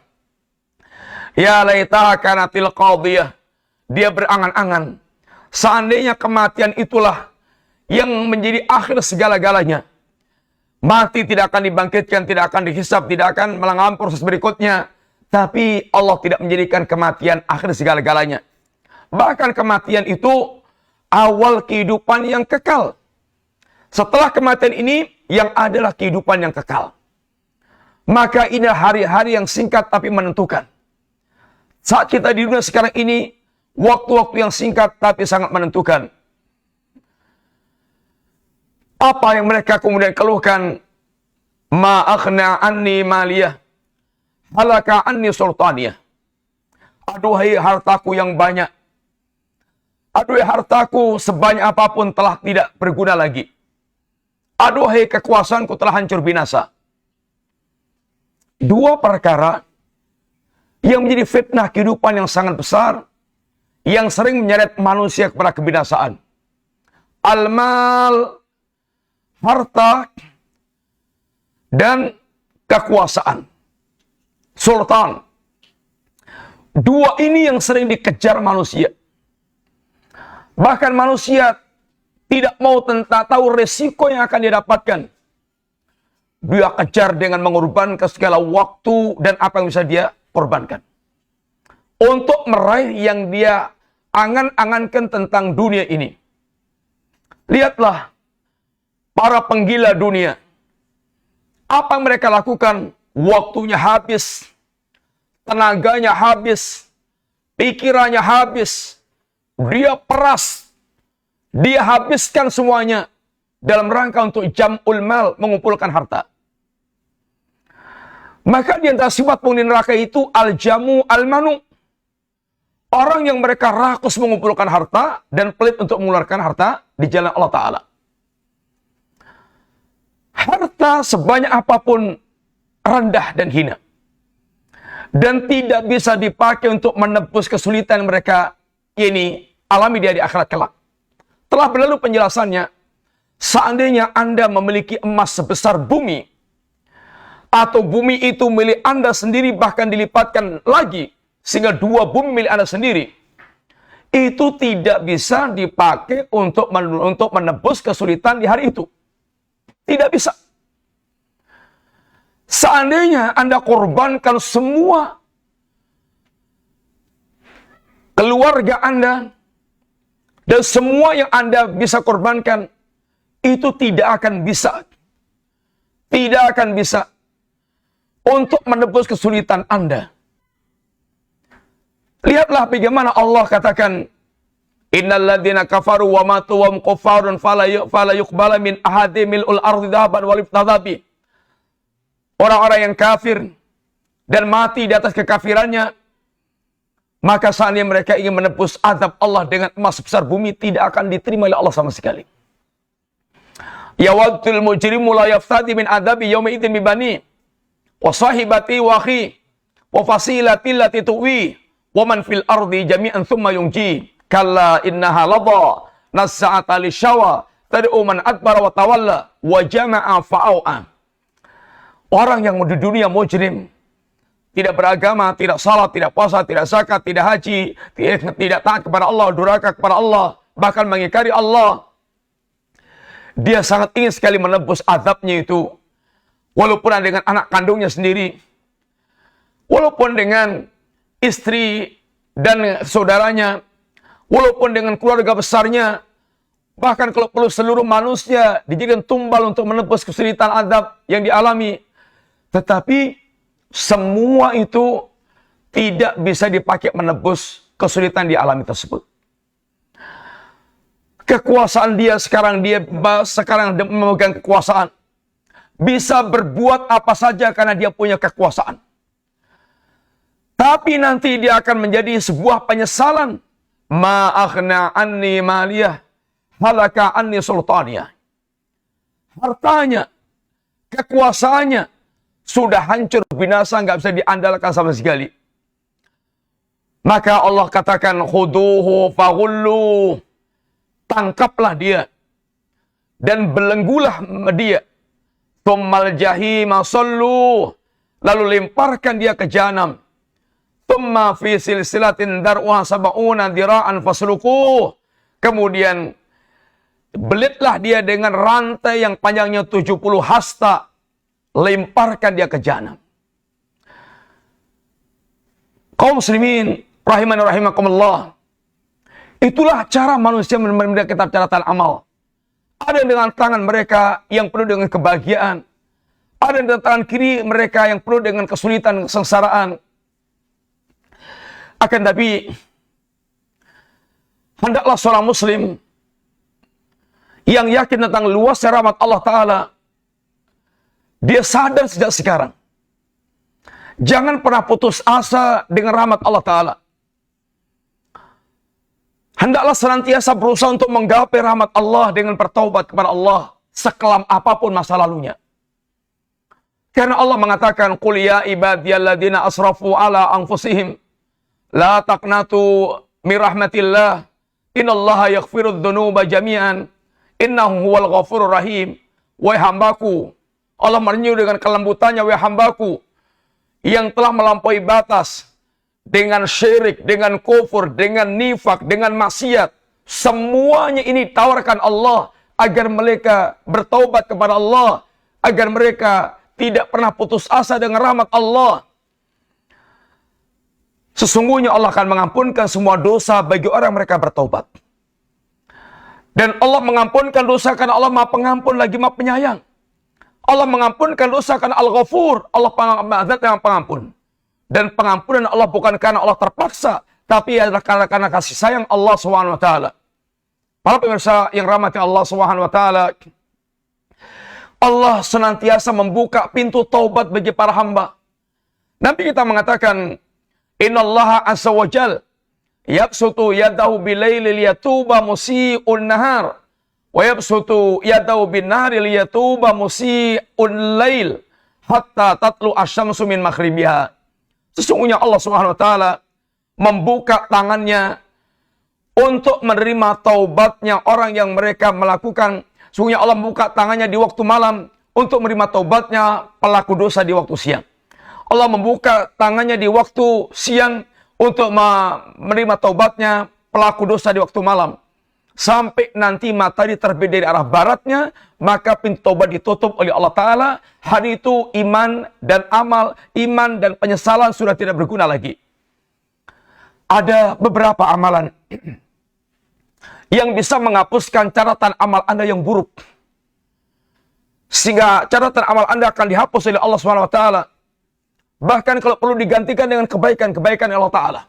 Ya laitaha kanatil qadhiyah. Dia berangan-angan, seandainya kematian itulah yang menjadi akhir segala-galanya. Mati tidak akan dibangkitkan, tidak akan dihisab, tidak akan mengalami proses berikutnya. Tapi Allah tidak menjadikan kematian akhir segala-galanya. Bahkan kematian itu awal kehidupan yang kekal. Setelah kematian ini, yang adalah kehidupan yang kekal. Maka ini hari-hari yang singkat tapi menentukan. Saat kita di dunia sekarang ini, waktu-waktu yang singkat tapi sangat menentukan. Apa yang mereka kemudian keluhkan? Ma akhna anni maliyah, halaka anni sultaniyah. Aduhai hartaku yang banyak. Aduhai hartaku sebanyak apapun telah tidak berguna lagi. Aduhai kekuasaanku telah hancur binasa. Dua perkara yang menjadi fitnah kehidupan yang sangat besar, yang sering menyeret manusia kepada kebinasaan. Al-mal, harta, dan kekuasaan. Sultan. Dua ini yang sering dikejar manusia. Bahkan manusia tidak mau tahu resiko yang akan dia dapatkan. Dia kejar dengan mengorbankan segala waktu dan apa yang bisa dia korbankan. Untuk meraih yang dia angan-angankan tentang dunia ini. Lihatlah para penggila dunia. Apa yang mereka lakukan? Waktunya habis. Tenaganya habis. Pikirannya habis. Dia peras. Dia habiskan semuanya dalam rangka untuk jam'ul mal, mengumpulkan harta. Maka di antara sifat penghuni neraka itu al-jamu al-manu. Orang yang mereka rakus mengumpulkan harta dan pelit untuk mengeluarkan harta di jalan Allah Ta'ala. Harta sebanyak apapun rendah dan hina. Dan tidak bisa dipakai untuk menebus kesulitan mereka ini alami dia di akhirat kelak. Telah berlalu penjelasannya, seandainya Anda memiliki emas sebesar bumi, atau bumi itu milik Anda sendiri bahkan dilipatkan lagi, sehingga dua bumi milik Anda sendiri, itu tidak bisa dipakai untuk menebus kesulitan di hari itu. Tidak bisa. Seandainya Anda korbankan semua keluarga Anda, dan semua yang Anda bisa korbankan, itu tidak akan bisa. Tidak akan bisa untuk menebus kesulitan Anda. Lihatlah bagaimana Allah katakan, innal ladzina kafaru wa matu wa hum kuffarun fala yuqbala min ahadihim mil'ul ardi dhahaban wa liftadhabi. Orang-orang yang kafir dan mati di atas kekafirannya, maka saatnya mereka ingin menebus azab Allah dengan emas sebesar bumi, tidak akan diterima oleh Allah sama sekali. Yawaddul mujrimu la yaftadi min adabi yawma idzin bibani wa sahibati wa akhi wa fasilati allati tuwi wa man fil ardi jami'an thumma yunji kalla innaha ladha nas'ata lishawa tad'u man adbara wa tawalla wa jama'a fa'au'a. Orang yang di dunia mujrim, tidak beragama, tidak salat, tidak puasa, tidak zakat, tidak haji, tidak taat kepada Allah, durhaka kepada Allah, bahkan mengingkari Allah. Dia sangat ingin sekali menebus azabnya itu. Walaupun dengan anak kandungnya sendiri. Walaupun dengan istri dan saudaranya. Walaupun dengan keluarga besarnya. Bahkan kalau perlu seluruh manusia dijadikan tumbal untuk menebus kesulitan azab yang dialami. Tetapi semua itu tidak bisa dipakai menebus kesulitan di alami tersebut. kekuasaan dia sekarang memegang kekuasaan. Bisa berbuat apa saja karena dia punya kekuasaan. Tapi nanti dia akan menjadi sebuah penyesalan. Ma aghna anni maliyah, halaka anni sultaniyah. Hartanya, kekuasaannya sudah hancur binasa, nggak bisa diandalkan sama sekali. Maka Allah katakan, khuduhu faghullu. Tangkaplah dia dan belenggulah dia. Tsummal jahima sallu. Lalu lemparkan dia ke jahanam. Tsumma fi silsilatin dar'uha sab'una dira'an fasluquh. Kemudian belitlah dia dengan rantai yang panjangnya 70 hasta. Lemparkan dia ke jahanam. Kaum muslimin rahimani rahimakumullah. Itulah cara manusia menerima kitab catatan amal. Ada dengan tangan mereka yang penuh dengan kebahagiaan. Ada dengan tangan kiri mereka yang penuh dengan kesulitan, kesengsaraan. Akan tapi, hendaklah seorang muslim yang yakin tentang luasnya rahmat Allah Ta'ala, dia sadar sejak sekarang. Jangan pernah putus asa dengan rahmat Allah Ta'ala. Hendaklah senantiasa berusaha untuk menggapai rahmat Allah dengan bertaubat kepada Allah sekelam apapun masa lalunya. Karena Allah mengatakan, "Qul ya ibadiyalladzina asrafu ala anfusihim la taqnatu min rahmatillah innallaha yaghfirudz dzunuba jami'an innahu huwal ghafurur rahim." Wahai hambaku, Allah menyuruh dengan kelembutannya, wahai hambaku yang telah melampaui batas dengan syirik, dengan kufur, dengan nifak, dengan maksiat. Semuanya ini tawarkan Allah agar mereka bertaubat kepada Allah, agar mereka tidak pernah putus asa dengan rahmat Allah. Sesungguhnya Allah akan mengampunkan semua dosa bagi orang mereka bertaubat. Dan Allah mengampunkan dosa karena Allah Maha Pengampun lagi Maha Penyayang. Allah mengampunkan dosa karena Al-Ghafur, Allah Zat yang Pengampun. Dan pengampunan Allah bukan karena Allah terpaksa, tapi adalah karena kasih sayang Allah SWT. Para pemirsa yang rahmati Allah SWT, Allah senantiasa membuka pintu taubat bagi para hamba. Nabi kita mengatakan, Innallaha azza wa jal yabsutu yadahu bilaili liyatuba musii'un nahar wa yabsutu yadahu binahari liyatuba musii'un lail hatta tatlu asyamsu min maghribiha. Sesungguhnya Allah Subhanahu wa taala membuka tangannya untuk menerima taubatnya orang yang mereka melakukan. Sesungguhnya Allah membuka tangannya di waktu malam untuk menerima taubatnya pelaku dosa di waktu siang. Allah membuka tangannya di waktu siang untuk menerima taubatnya pelaku dosa di waktu malam. Sampai nanti matahari terbit dari arah baratnya, maka pintu taubat ditutup oleh Allah Ta'ala. Hari itu iman dan amal, iman dan penyesalan sudah tidak berguna lagi. Ada beberapa amalan yang bisa menghapuskan catatan amal Anda yang buruk. Sehingga catatan amal Anda akan dihapus oleh Allah SWT. Bahkan kalau perlu digantikan dengan kebaikan-kebaikan Allah Ta'ala.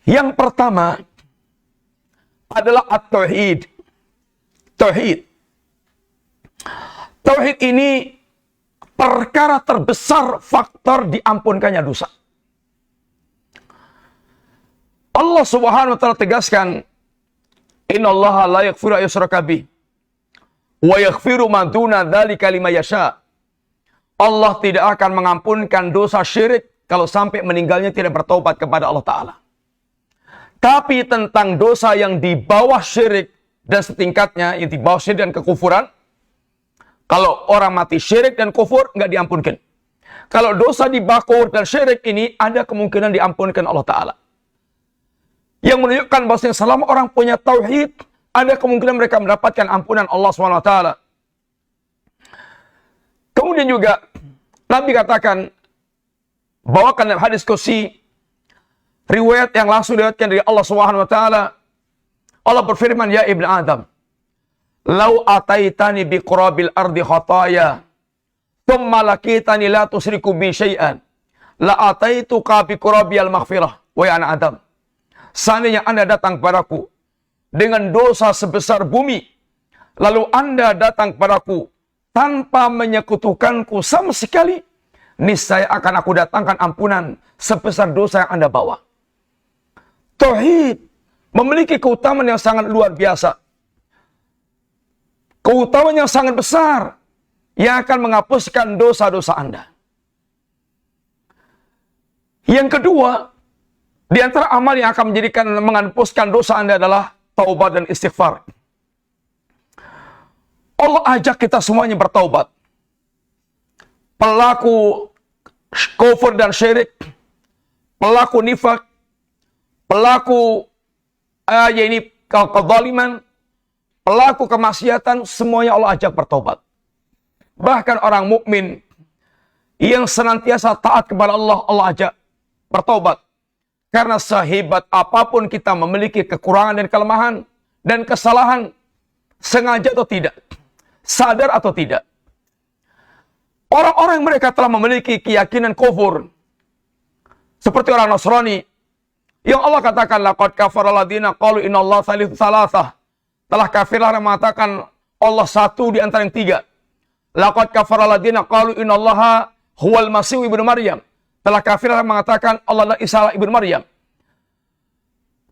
Yang pertama adalah at-tauhid. Tauhid. Tauhid ini perkara terbesar faktor diampunkannya dosa. Allah Subhanahu wa taala tegaskan, "Innallaha la yaghfiru an yushraka bih wa yaghfiru ma duna dzalika liman yasha." Allah tidak akan mengampunkan dosa syirik kalau sampai meninggalnya tidak bertaubat kepada Allah Ta'ala. Tapi tentang dosa yang di bawah syirik dan setingkatnya, yang di bawah syirik dan kekufuran, kalau orang mati syirik dan kufur, nggak diampunkan. Kalau dosa di bawah dan syirik ini, ada kemungkinan diampunkan Allah Ta'ala. Yang menunjukkan bahwasanya selama orang punya tauhid, ada kemungkinan mereka mendapatkan ampunan Allah SWT. Kemudian juga, Nabi katakan, bawakan dalam hadis qudsi, riwayat yang langsung diriwayatkan dari Allah Subhanahu wa taala. Allah berfirman, "Ya ibnu Adam, lau ataitani biqurabil ardi khataya, thumma lakitani la tusriku bi syai'an, la ataituka biqurabil maghfirah." Wahai anak Adam, seandainya Anda datang kepadaku dengan dosa sebesar bumi, lalu Anda datang kepadaku tanpa menyekutukanku sama sekali, niscaya akan aku datangkan ampunan sebesar dosa yang Anda bawa. Tauhid memiliki keutamaan yang sangat luar biasa. Keutamaan yang sangat besar yang akan menghapuskan dosa-dosa Anda. Yang kedua, di antara amal yang akan menghapuskan dosa Anda adalah taubat dan istighfar. Allah ajak kita semuanya bertaubat. Pelaku kufur dan syirik, pelaku nifak, pelaku kezaliman, pelaku kemaksiatan, semuanya Allah ajak bertaubat. Bahkan orang mukmin yang senantiasa taat kepada Allah, Allah ajak bertaubat. Karena sehebat apapun kita memiliki kekurangan dan kelemahan dan kesalahan, sengaja atau tidak, sadar atau tidak. Orang-orang mereka telah memiliki keyakinan kufur. Seperti orang Nasrani. Yang Allah katakan, laqad kafara alladziina qalu innallaha tsalitsu tsalatsah. Telah kafirlah yang mengatakan Allah satu di antara yang tiga. Laqad kafara alladziina qalu innallaha huwal masih ibnu Maryam. Telah kafirlah yang mengatakan Allah adalah Isa ibnu Maryam.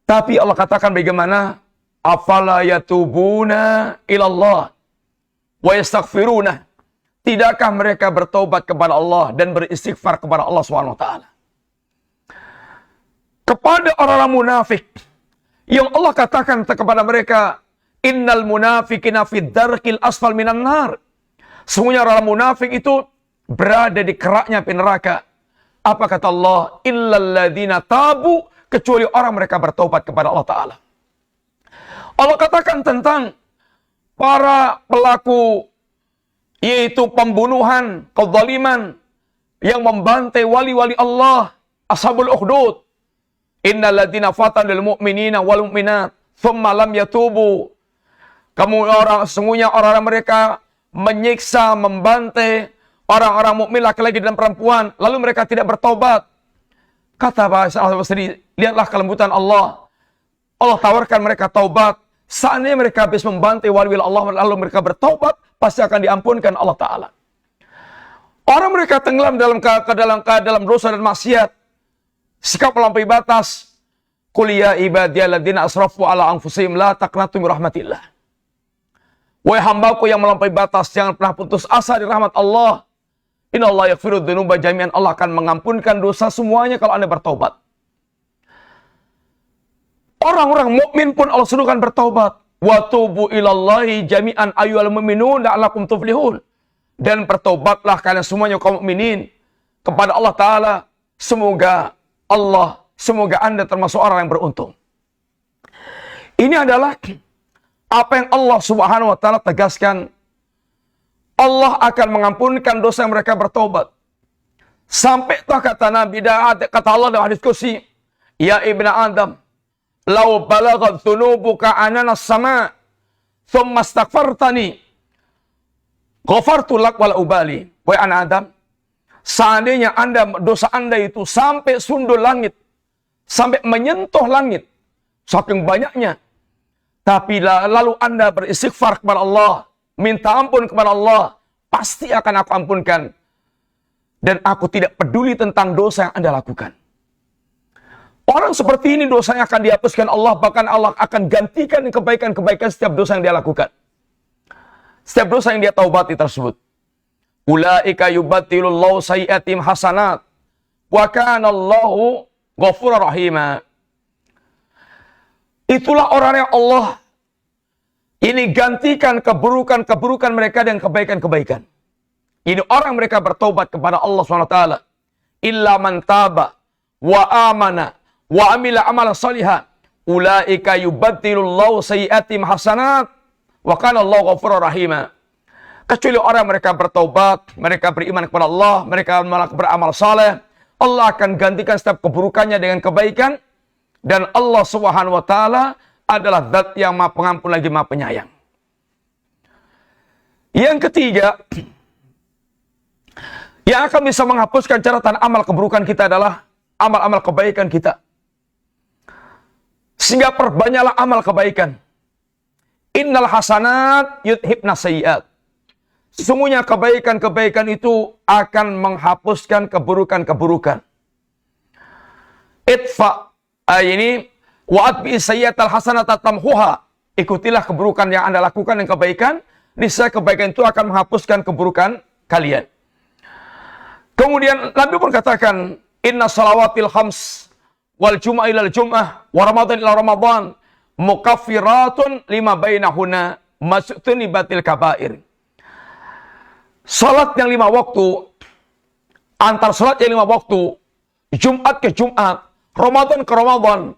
Tapi Allah katakan bagaimana? Afala yatubuna ilallah wa yastaghfiruna. Tidakkah mereka bertobat kepada Allah dan beristighfar kepada Allah SWT? Kepada orang-orang munafik yang Allah katakan kepada mereka, innal munafiqina fid darqil asfal minan nar. Sesungguhnya orang munafik itu berada di keraknya api neraka. Apa kata Allah? Illal ladzina tabu, kecuali orang mereka bertobat kepada Allah Ta'ala. Allah katakan tentang para pelaku, yaitu pembunuhan, kezaliman, yang membantai wali-wali Allah, ashabul ukhdud. Innal ladzina fatanul mu'minina wal mu'minat thumma lam yatubu. Sesungguhnya orang-orang mereka menyiksa, membantai orang-orang mukmin laki-laki dan perempuan, lalu mereka tidak bertobat. Kata bahasa Al-Basri, lihatlah kelembutan Allah. Allah tawarkan mereka taubat. Seandainya mereka habis membantai wali-wali Allah, lalu mereka bertobat, pasti akan diampunkan Allah Ta'ala. Orang mereka tenggelam dalam dosa dan maksiat, sikap melampaui batas. Qul ya ibadiyalladzina asrafu ala anfusihim la taqnatu min rahmatillah. Wahai hambaku yang melampaui batas, jangan pernah putus asa di rahmat Allah. Innallaha yaghfiru dzunuba jami'an. Allah akan mengampunkan dosa semuanya kalau Anda bertobat. Orang-orang mukmin pun Allah suruhkan bertobat. Wa tubu ilallahi jami'an ayyuhal mu'minun la'allakum tuflihun. Dan bertobatlah kalian semuanya kaum mukminin kepada Allah Ta'ala. Semoga Anda termasuk orang yang beruntung. Ini adalah apa yang Allah Subhanahu wa Ta'ala tegaskan. Allah akan mengampunkan dosa yang mereka bertobat. Sampai toh kata Nabi, kata Allah dalam hadis qudsi, ya ibnu Adam, lau balaghat dhunubuka anana sama, thumma astaghfartani, ghafartu lak wala ubali. Wahai anak Adam, seandainya dosa Anda itu sampai sundul langit, sampai menyentuh langit, saking banyaknya, tapi lalu Anda beristighfar kepada Allah, minta ampun kepada Allah, pasti akan aku ampunkan. Dan aku tidak peduli tentang dosa yang Anda lakukan. Orang seperti ini dosanya akan dihapuskan Allah, bahkan Allah akan gantikan kebaikan-kebaikan setiap dosa yang dia lakukan. Setiap dosa yang dia taubati tersebut. Ulaika yubattilullahu sayyi'atim hasanat wa kana Allahu ghafurur rahima. Itulah orang yang Allah ini gantikan keburukan-keburukan mereka dengan kebaikan-kebaikan. Ini orang mereka bertobat kepada Allah SWT. Illa man taba wa amana wa amila amalan salihah. Ulaika yubattilullahu sayyi'atim hasanat wa kana Allahu ghafurur rahima. Kecuali orang mereka bertobat, mereka beriman kepada Allah, mereka beramal saleh, Allah akan gantikan setiap keburukannya dengan kebaikan. Dan Allah Subhanahu wa Ta'ala adalah zat yang Maha Pengampun lagi Maha Penyayang. Yang ketiga, yang akan bisa menghapuskan catatan amal keburukan kita adalah amal-amal kebaikan kita. Sehingga perbanyaklah amal kebaikan. Innal hasanat yudhibna sayyiat. Sesungguhnya kebaikan-kebaikan itu akan menghapuskan keburukan-keburukan. Itfa ini wa'at bi sayyiatal hasanata tamhuha. Ikutilah keburukan yang Anda lakukan dengan kebaikan, niscaya kebaikan itu akan menghapuskan keburukan kalian. Kemudian Nabi pun katakan, inna salawatil khams wal jum'ah ilal jum'ah wa ramadan ila ramadan mukaffiratun lima bainahuna masutuni batil kabair. Salat yang 5 waktu, antar salat yang 5 waktu, Jumat ke Jumat, Ramadan ke Ramadan,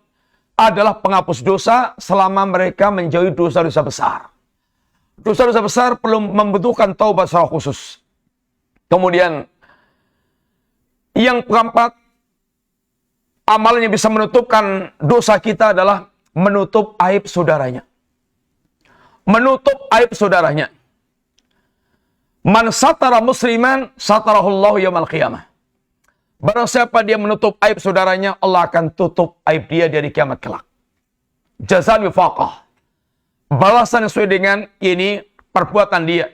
adalah penghapus dosa selama mereka menjauhi dosa-dosa besar. Dosa-dosa besar perlu membutuhkan taubat secara khusus. Kemudian, yang keempat, amalan yang bisa menutupkan dosa kita adalah menutup aib saudaranya. Menutup aib saudaranya. Man satara musliman, satarahullahu yaumal qiyamah. Barang siapa dia menutup aib saudaranya, Allah akan tutup aib dia dari kiamat kelak. Jazaan wifaqah. Balasan sesuai dengan ini perbuatan dia.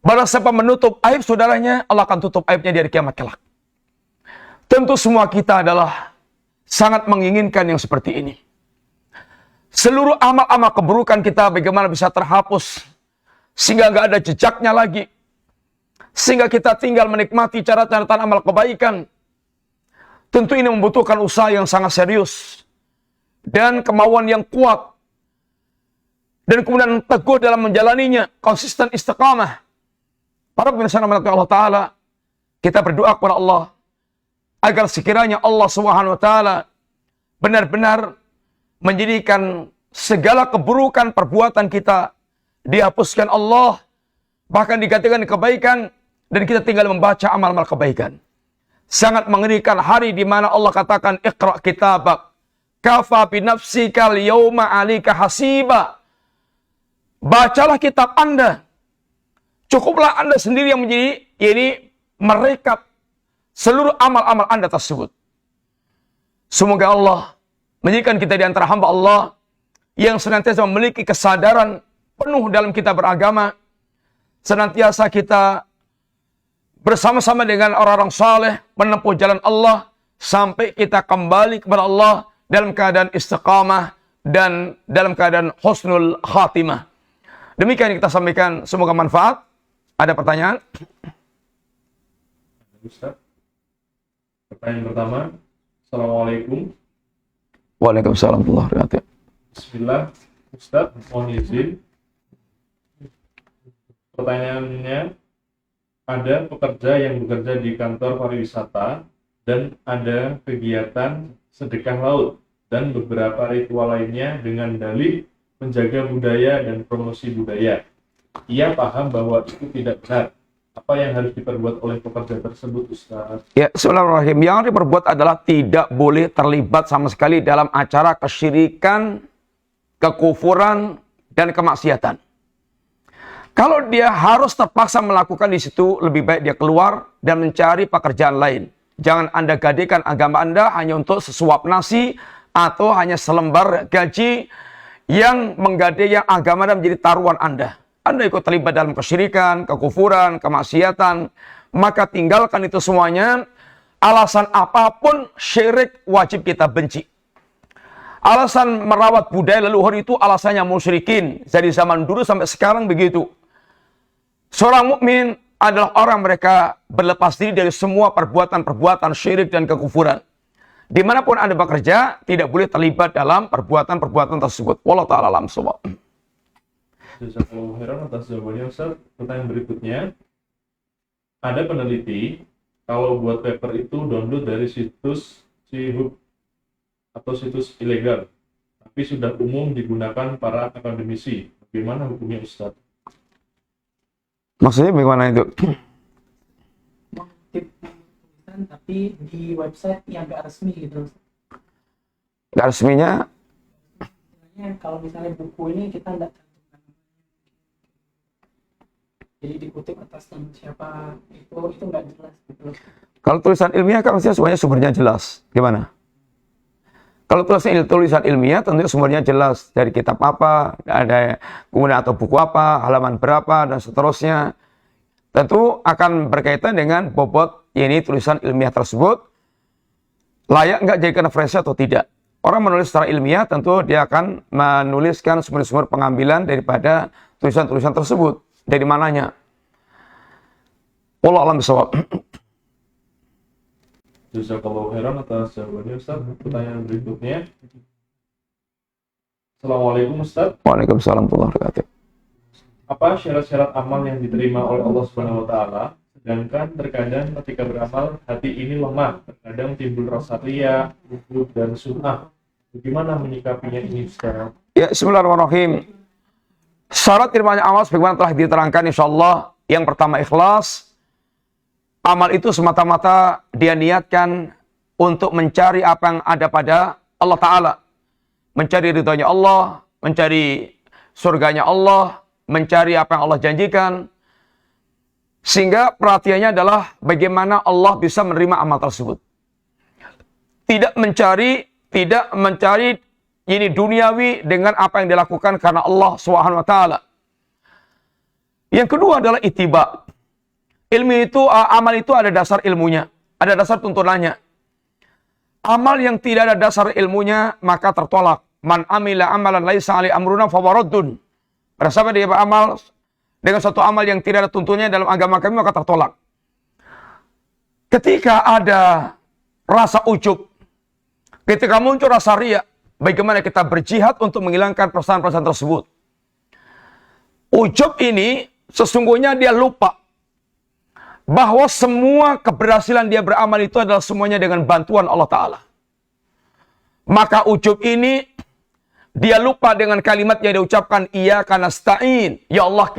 Barang siapa menutup aib saudaranya, Allah akan tutup aibnya dari kiamat kelak. Tentu semua kita adalah sangat menginginkan yang seperti ini. Seluruh amal-amal keburukan kita bagaimana bisa terhapus, sehingga nggak ada jejaknya lagi. Sehingga kita tinggal menikmati catatan amal kebaikan. Tentu ini membutuhkan usaha yang sangat serius. Dan kemauan yang kuat. Dan kemudian teguh dalam menjalaninya. Konsisten istiqamah. Para pemirsa Allah Ta'ala, kita berdoa kepada Allah. Agar sekiranya Allah SWT benar-benar menjadikan segala keburukan perbuatan kita dihapuskan Allah. Bahkan digantikan kebaikan. Dan kita tinggal membaca amal-amal kebaikan. Sangat mengerikan hari di mana Allah katakan, Iqra' kitabak. Kafa binafsikal yawma alika hasiba. Bacalah kitab Anda. Cukuplah Anda sendiri yang menjadi merekap seluruh amal-amal Anda tersebut. Semoga Allah menjadikan kita di antara hamba Allah yang senantiasa memiliki kesadaran penuh dalam kita beragama. Senantiasa kita bersama-sama dengan orang-orang saleh menempuh jalan Allah sampai kita kembali kepada Allah dalam keadaan istiqamah dan dalam keadaan husnul khatimah. Demikian yang kita sampaikan, semoga manfaat. Ada pertanyaan? Ustaz. Pertanyaan pertama. Assalamualaikum. Waalaikumsalam warahmatullahi wabarakatuh. Bismillah. Ustaz, mohon izin. Pertanyaannya, ada pekerja yang bekerja di kantor pariwisata dan ada kegiatan sedekah laut dan beberapa ritual lainnya dengan dalih menjaga budaya dan promosi budaya. Ia paham bahwa itu tidak benar. Apa yang harus diperbuat oleh pekerja tersebut, Ustaz? Ya, Bismillahirrahmanirrahim. Yang harus diperbuat adalah tidak boleh terlibat sama sekali dalam acara kesyirikan, kekufuran, dan kemaksiatan. Kalau dia harus terpaksa melakukan di situ, lebih baik dia keluar dan mencari pekerjaan lain. Jangan Anda gadekan agama Anda hanya untuk sesuap nasi atau hanya selembar gaji yang menggadaikan agama Anda menjadi taruhan Anda. Anda ikut terlibat dalam kesyirikan, kekufuran, kemaksiatan, maka tinggalkan itu semuanya. Alasan apapun syirik wajib kita benci. Alasan merawat budaya leluhur itu alasannya musyrikin. Dari zaman dulu sampai sekarang begitu. Seorang mukmin adalah orang mereka berlepas diri dari semua perbuatan-perbuatan syirik dan kekufuran. Dimanapun Anda bekerja, tidak boleh terlibat dalam perbuatan-perbuatan tersebut. Wallahu ta'ala alam shawab. Jazakallahu khairan atas jawabannya, Ustaz. Pertanyaan berikutnya, ada peneliti kalau buat paper itu download dari situs Chihub atau situs ilegal, tapi sudah umum digunakan para akademisi. Bagaimana hukumnya, Ustaz? Maksudnya bagaimana itu? Mengutip tulisan tapi di website yang gak resmi gitu. Gak resminya? Kalau misalnya buku ini kita tidak cantumkan, jadi dikutip atas nama siapa, itu nggak jelas gitu. Kalau tulisan ilmiah kan maksudnya semuanya sumbernya jelas. Gimana? Kalau tulisan ilmiah tentunya sumbernya jelas dari kitab apa, ada kemudian atau buku apa, halaman berapa dan seterusnya. Tentu akan berkaitan dengan bobot ini tulisan ilmiah tersebut layak nggak jadikan referensi atau tidak. Orang menulis secara ilmiah tentu dia akan menuliskan sumber-sumber pengambilan daripada tulisan-tulisan tersebut. Dari mananya? Wallahu a'lam bishawab. Jazakallahu khairan atas jawabannya Ustaz. Pertanyaan berikutnya. Assalamualaikum Ustaz. Waalaikumsalam warahmatullahi wabarakatuh. Apa syarat-syarat amal yang diterima oleh Allah Subhanahu wa taala? Sedangkan terkadang ketika beramal hati ini lemah, terkadang timbul rasa riya, ujub dan sum'ah. Bagaimana menyikapinya ini Ustaz? Ya, bismillahirrahmanirrahim. Syarat terimanya amal sebagaimana telah diterangkan insyaallah, yang pertama ikhlas. Amal itu semata-mata dia niatkan untuk mencari apa yang ada pada Allah Ta'ala. Mencari ridhonya Allah, mencari surganya Allah, mencari apa yang Allah janjikan. Sehingga perhatiannya adalah bagaimana Allah bisa menerima amal tersebut. Tidak mencari ini duniawi dengan apa yang dilakukan karena Allah Subhanahu wa taala. Yang kedua adalah ittiba. Amal itu ada dasar ilmunya, ada dasar tuntunannya. Amal yang tidak ada dasar ilmunya maka tertolak. Man amila amalan laisa alaihi amruna fawaradun. Pada saat dia beramal dengan suatu amal yang tidak ada tuntunnya dalam agama kami maka tertolak. Ketika ada rasa ujub, ketika muncul rasa riya, bagaimana kita berjihad untuk menghilangkan perasaan-perasaan tersebut. Ujub ini sesungguhnya dia lupa bahwa semua keberhasilan dia beramal itu adalah semuanya dengan bantuan Allah Ta'ala. Maka ujub ini dia lupa dengan kalimat yang diucapkan iyyaka nasta'in. Ya Allah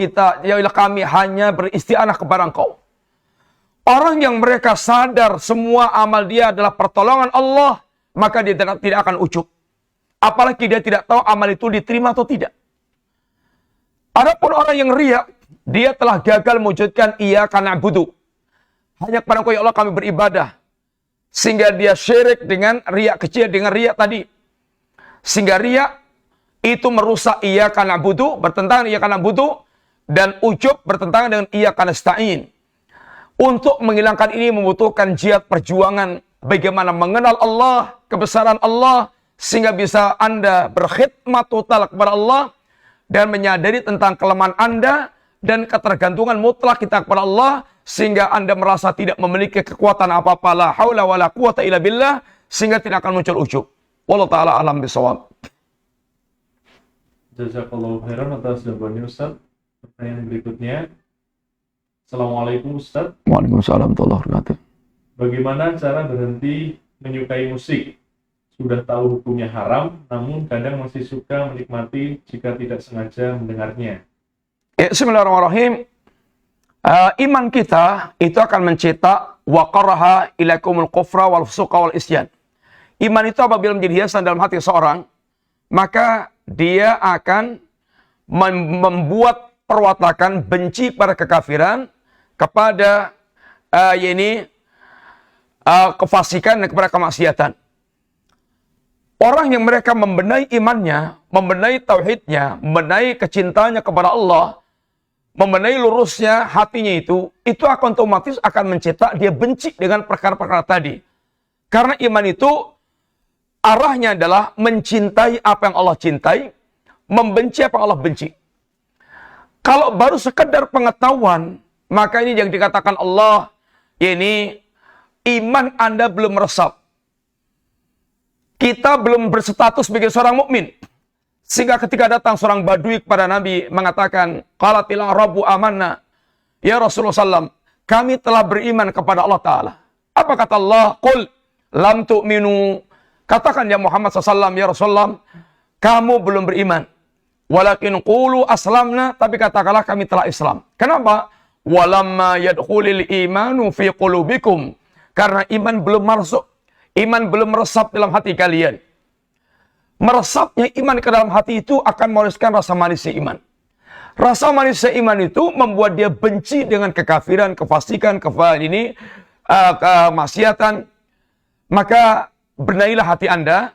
kami hanya beristi'anah kepada Engkau. Orang yang mereka sadar semua amal dia adalah pertolongan Allah, maka dia tidak akan ujub. Apalagi dia tidak tahu amal itu diterima atau tidak. Adapun orang yang riya, dia telah gagal mewujudkan iyyaka na'budu. Hanya kepada Engkau ya Allah kami beribadah. Sehingga dia syirik dengan riya kecil, dengan riya tadi. Sehingga riya itu merusak iyyaka na'budu, bertentangan iyyaka na'budu, dan ujub bertentangan dengan iyyaka nasta'in. Untuk menghilangkan ini membutuhkan jihad perjuangan bagaimana mengenal Allah, kebesaran Allah, sehingga bisa Anda berkhidmat total kepada Allah dan menyadari tentang kelemahan Anda dan ketergantungan mutlak kita kepada Allah, sehingga Anda merasa tidak memiliki kekuatan apa-apa, la haula wala quwata illa billah, sehingga tidak akan muncul ujub. Wallahu ta'ala alam bisawab. Jazakallahu khairan atas jawabannya Ustaz. Pertanyaan berikutnya. Assalamualaikum Ustaz. Waalaikumsalam warahmatullahi wabarakatuh. Bagaimana cara berhenti menyukai musik? Sudah tahu hukumnya haram, namun kadang masih suka menikmati jika tidak sengaja mendengarnya. Ya, bismillahirrahmanirrahim. Iman kita itu akan mencetak waqaraha ilakumul kufra wal fusuqa wal isyan. Iman itu apabila menjadi hiasan dalam hati seorang, maka dia akan membuat perwatakan benci pada kekafiran, kepada kefasikan dan kepada kemaksiatan. Orang yang mereka membenahi imannya, membenahi tauhidnya, membenahi kecintaannya kepada Allah, membenahi lurusnya hatinya itu akan otomatis akan mencetak dia benci dengan perkara-perkara tadi. Karena iman itu arahnya adalah mencintai apa yang Allah cintai, membenci apa yang Allah benci. Kalau baru sekedar pengetahuan, maka ini yang dikatakan Allah, ini iman Anda belum meresap. Kita belum berstatus sebagai seorang mukmin. Sehingga ketika datang seorang badui kepada Nabi mengatakan, qalatil a'rabu amanna. Ya Rasulullah SAW, kami telah beriman kepada Allah Ta'ala. Apa kata Allah? Qul lam tu'minu. Katakan ya Muhammad SAW, ya Rasulullah, kamu belum beriman. Walakin qulu aslamna, tapi katakanlah kami telah Islam. Kenapa? Walamma yadkhulil imanu fi qulubikum. Karena iman belum masuk, iman belum meresap dalam hati kalian. Meresapnya iman ke dalam hati itu akan mewariskan rasa manisnya iman. Rasa manisnya iman itu membuat dia benci dengan kekafiran, kefasikan, kemaksiatan. Maka benahilah hati Anda,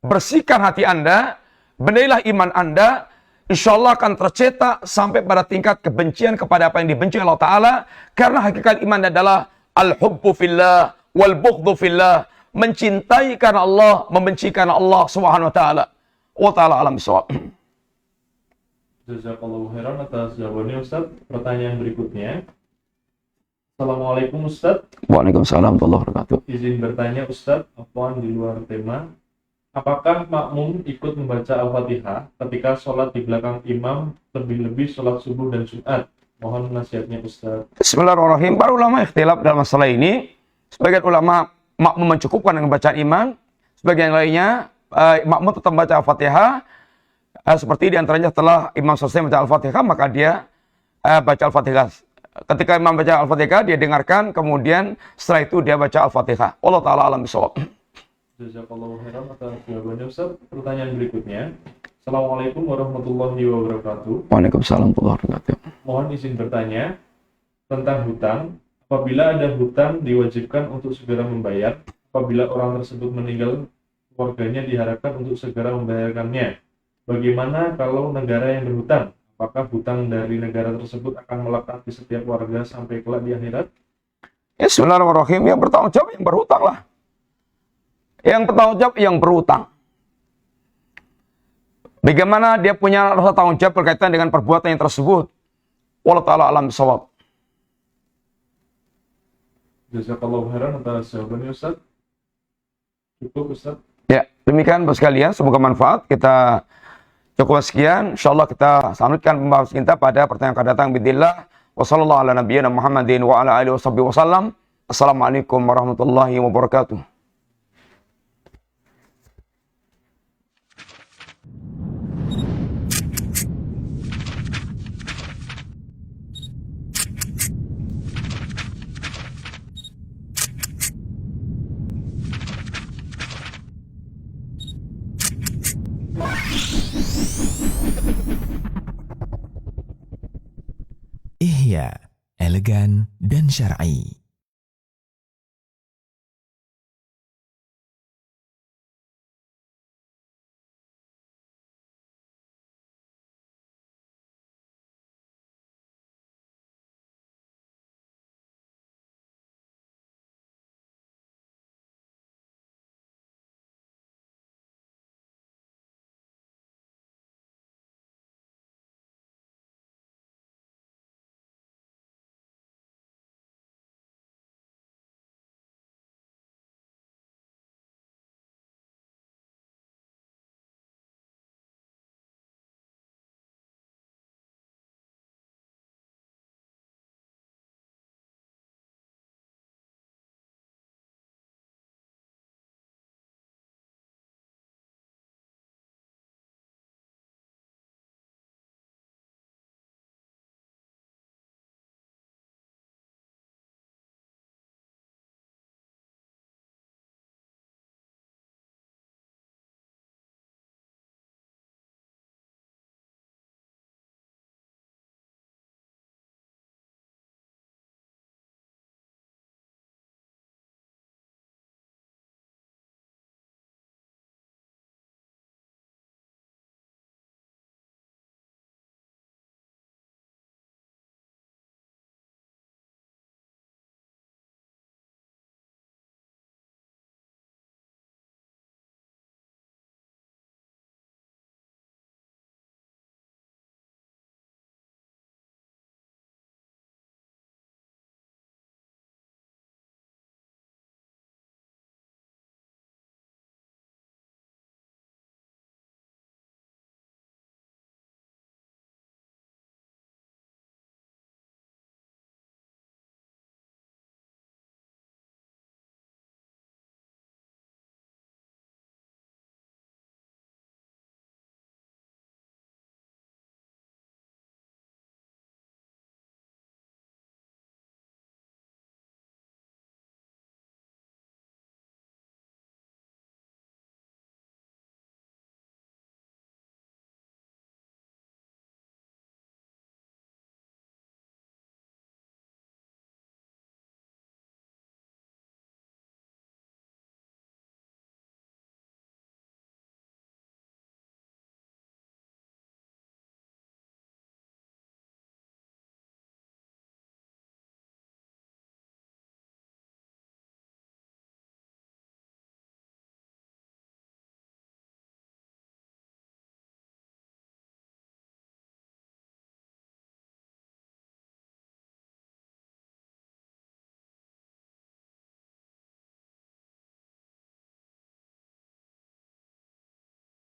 bersihkan hati Anda, benailah iman Anda, insya Allah akan tercetak sampai pada tingkat kebencian kepada apa yang dibenci Allah Ta'ala. Karena hakikat iman adalah al-hubbu fillah, wal-bughdhu fillah. Mencintai karena Allah, membenci karena Allah Subhanahu Wa Ta'ala. Wa Ta'ala alam bisawab. Jazakallahu khairan atas jawabannya Ustaz. Pertanyaan berikutnya. Assalamualaikum Ustaz. Waalaikumsalam warahmatullahi wabarakatuh. Izin bertanya Ustaz, apaan di luar tema. Apakah makmum ikut membaca Al-Fatihah ketika sholat di belakang imam, lebih-lebih sholat subuh dan Jumat? Mohon nasihatnya Ustaz. Bismillahirrahmanirrahim. Para ulama ikhtilaf dalam masalah ini. Sebagian ulama makmum mencukupkan dengan bacaan imam. Sebagian lainnya makmum tetap baca Al-Fatihah. Seperti diantaranya setelah imam selesai baca Al-Fatihah, maka dia baca Al-Fatihah. Ketika imam baca Al-Fatihah, dia dengarkan, kemudian setelah itu dia baca Al-Fatihah. Allah Ta'ala alam bisawab. Jazakallahu khairan atas jawabannya Ustaz. Pertanyaan berikutnya. Assalamualaikum warahmatullahi wabarakatuh. Waalaikumsalam warahmatullahi wabarakatuh. Mohon izin bertanya tentang hutang. Apabila ada hutang diwajibkan untuk segera membayar. Apabila orang tersebut meninggal, keluarganya diharapkan untuk segera membayarkannya. Bagaimana kalau negara yang berhutang? Apakah hutang dari negara tersebut akan melekat di setiap warga sampai kelak di akhirat? Ya, bismillahirrahmanirrahim. Yang bertanggung jawab yang berhutang lah. Yang bertanggung jawab yang berhutang. Bagaimana dia punya rasa tanggung jawab berkaitan dengan perbuatan yang tersebut? Wallahu ta'ala alam bisawab. Jazakallahu khairan atas jawabannya Ustaz. Cukup Ustaz. Ya, demikian Bapak sekalian. Semoga manfaat. Kita cukup sekian. InsyaAllah kita lanjutkan pembahasan kita pada pertanyaan akan datang. Bismillah. Wassallallahu ala nabiyyina Muhammadin wa ala alihi wasallam. Assalamualaikum warahmatullahi wabarakatuh. Ihya, elegan dan syar'i.